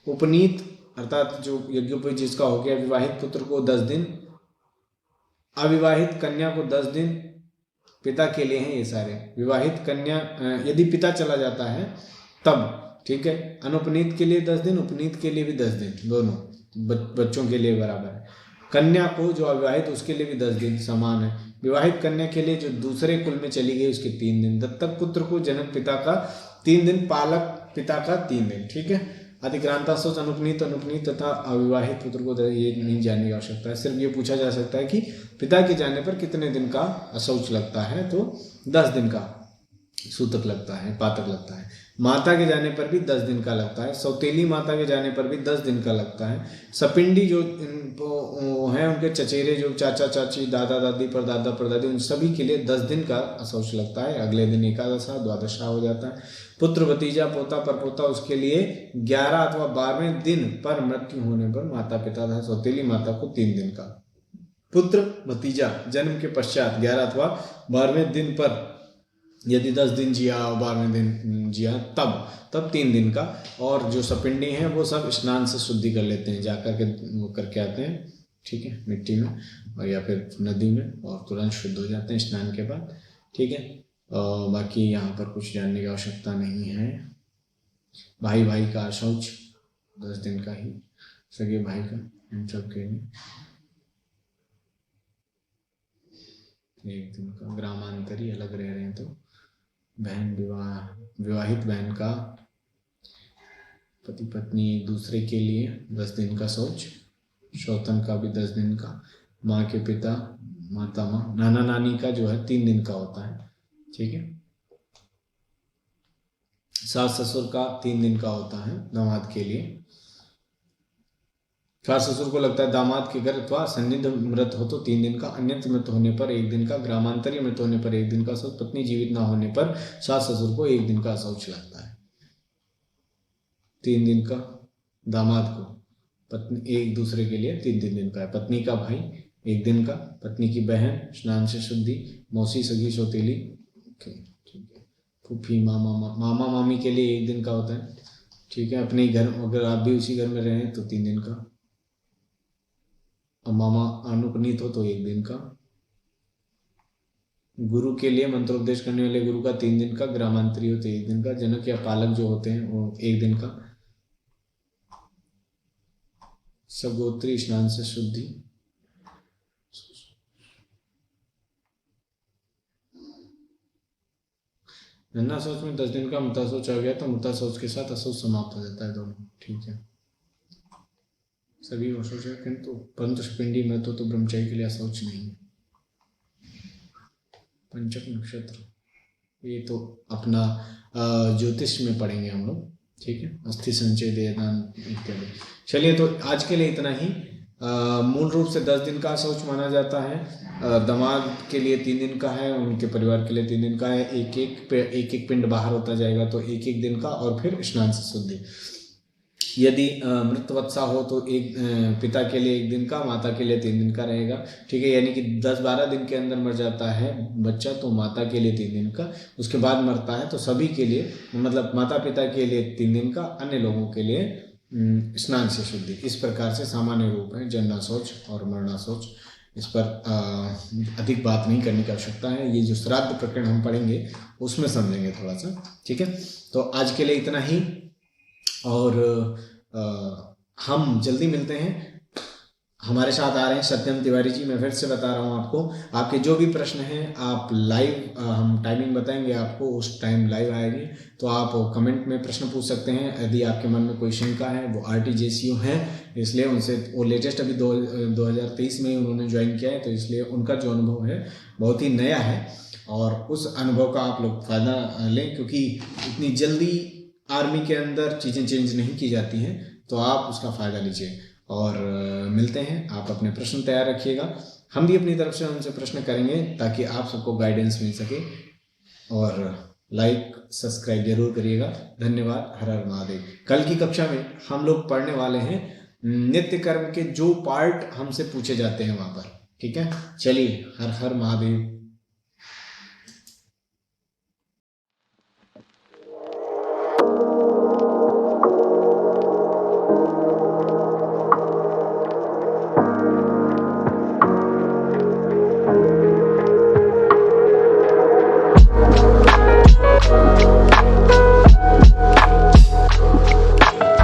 उपनीत अर्थात जो यज्ञोपवीत जिसका हो गया, विवाहित पुत्र को 10 दिन, अविवाहित कन्या को 10 दिन, पिता के लिए हैं ये सारे। विवाहित कन्या यदि पिता चला जाता है तब, ठीक है, अनुपनीत के लिए 10 दिन, उपनीत के लिए भी 10 दिन, दोनों बच्चों के लिए बराबर है। कन्या को जो अविवाहित उसके लिए भी 10 दिन समान है। विवाहित कन्या के लिए जो दूसरे कुल में चली गई उसके 3 दिन, दत्तक पुत्र को जनक पिता का 3 दिन, पालक पिता का 3 दिन। ठीक है। अतिक्रांता शौच अनुपनीत तथा अविवाहित पुत्र को ये नहीं जानने की आवश्यकता है, सिर्फ ये पूछा जा सकता है कि पिता के जाने पर कितने दिन का शौच लगता है, तो 10 दिन का सूतक लगता है, पातक लगता है। माता के जाने पर भी 10 दिन का लगता है, सौतेली माता के जाने पर भी 10 दिन का लगता है। सपिंडी जो हैं उनके चचेरे जो चाचा चाची दादा दादी परदादा परदादी उन सभी के लिए 10 दिन का शौच लगता है। अगले दिन एकादशा द्वादशा हो जाता है। पुत्र भतीजा पोता परपोता उसके लिए 11 अथवा 12वें दिन पर मृत्यु होने पर माता पिता तथा सौतेली माता को 3 दिन का, पुत्र भतीजा जन्म के पश्चात 11 अथवा 12वें दिन पर यदि 10 दिन जिया और 12वें दिन जिया तब 3 दिन का। और जो सपिंडी हैं वो सब स्नान से शुद्धि कर लेते हैं, जाकर के वो करके आते हैं, ठीक है, मिट्टी में और या फिर नदी में, और तुरंत शुद्ध हो जाते हैं स्नान के बाद, ठीक है। बाकी यहाँ पर कुछ जानने की आवश्यकता नहीं है। भाई भाई का शौच 10 दिन का ही, सगे भाई का, इन सब के लिए 1 दिन का। ग्रामांतरी अलग रह रहे हैं तो बहन विवाहित बहन का पति पत्नी एक दूसरे के लिए 10 दिन का शौच, शौतन का भी 10 दिन का, माँ के पिता माता माँ नाना नानी का जो है 3 दिन का होता है, ठीक है। सास ससुर का 3 दिन का होता है दामाद के लिए। सास ससुर को लगता है दामाद के घर अथवा सन्निध मृत हो तो 3 दिन का, अन्यत्र मृत होने पर 1 दिन का, ग्रामांतरी मृत होने पर 1 दिन का शौच, पत्नी जीवित न होने पर सास ससुर को 1 दिन का शौच लगता है। 3 दिन का दामाद को, पत्नी एक दूसरे के लिए 3 दिन का है। पत्नी का भाई 1 दिन का, पत्नी की बहन स्नान से शुद्धि, मौसी सगी सौतेली, ठीक है, फूफी मामा मामी के लिए 1 दिन का होता है, ठीक है। अपने घर अगर आप भी उसी घर में रहें तो 3 दिन का, और मामा अनुपनीत हो तो 1 दिन का। गुरु के लिए मंत्रोपदेश करने वाले गुरु का 3 दिन का, ग्रामांतरी हो तो 1 दिन का, जनक या पालक जो होते हैं वो 1 दिन का, सगोत्री स्नान से शुद्धि, नन्हा शौच में 10 दिन का, मृता शौच आ गया तो मृता शौच के साथ अशौच समाप्त हो जाता है दोनों, ठीक है। सभी अशौच है किंतु परंतु पिंडी मृत हो तो ब्रह्मचारी के लिए अशौच नहीं है। पंचक नक्षत्र ये तो अपना ज्योतिष में पढ़ेंगे हम लोग, ठीक है, अस्थि संचय देदान इत्यादि। चलिए तो आज के लिए इतना ही। मूल रूप से 10 दिन का शौच माना जाता है। दामाद के लिए 3 दिन का है, उनके परिवार के लिए 3 दिन का है। एक एक पिंड बाहर होता जाएगा तो 1 दिन का, और फिर स्नान से शुद्धि। यदि मृतवत्सा हो तो एक पिता के लिए 1 दिन का, माता के लिए 3 दिन का रहेगा, ठीक है। यानी कि 10-12 दिन के अंदर मर जाता है बच्चा तो माता के लिए 3 दिन का, उसके बाद मरता है तो सभी के लिए, मतलब माता पिता के लिए 3 दिन का, अन्य लोगों के लिए स्नान से शुद्धि। इस प्रकार से सामान्य रूप है जन्ना शौच और मरना शौच। इस पर अधिक बात नहीं करने की आवश्यकता है। ये जो श्राद्ध प्रकरण हम पढ़ेंगे उसमें समझेंगे थोड़ा सा, ठीक है। तो आज के लिए इतना ही, और हम जल्दी मिलते हैं। हमारे साथ आ रहे हैं सत्यम तिवारी जी। मैं फिर से बता रहा हूँ आपको, आपके जो भी प्रश्न हैं आप लाइव, हम टाइमिंग बताएंगे आपको, उस टाइम लाइव आएगी तो आप कमेंट में प्रश्न पूछ सकते हैं। यदि आपके मन में कोई शंका है, वो RTJCU है इसलिए उनसे, वो लेटेस्ट अभी 2023 में उन्होंने ज्वाइन किया है, तो इसलिए उनका जो अनुभव है बहुत ही नया है, और उस अनुभव का आप लोग फ़ायदा लें, क्योंकि इतनी जल्दी आर्मी के अंदर चीज़ें चेंज नहीं की जाती हैं, तो आप उसका फ़ायदा लीजिए। और मिलते हैं, आप अपने प्रश्न तैयार रखिएगा, हम भी अपनी तरफ से उनसे प्रश्न करेंगे ताकि आप सबको गाइडेंस मिल सके। और लाइक सब्सक्राइब जरूर करिएगा। धन्यवाद। हर हर महादेव। कल की कक्षा में हम लोग पढ़ने वाले हैं नित्य कर्म के जो पार्ट हमसे पूछे जाते हैं वहाँ पर, ठीक है। चलिए, हर हर महादेव।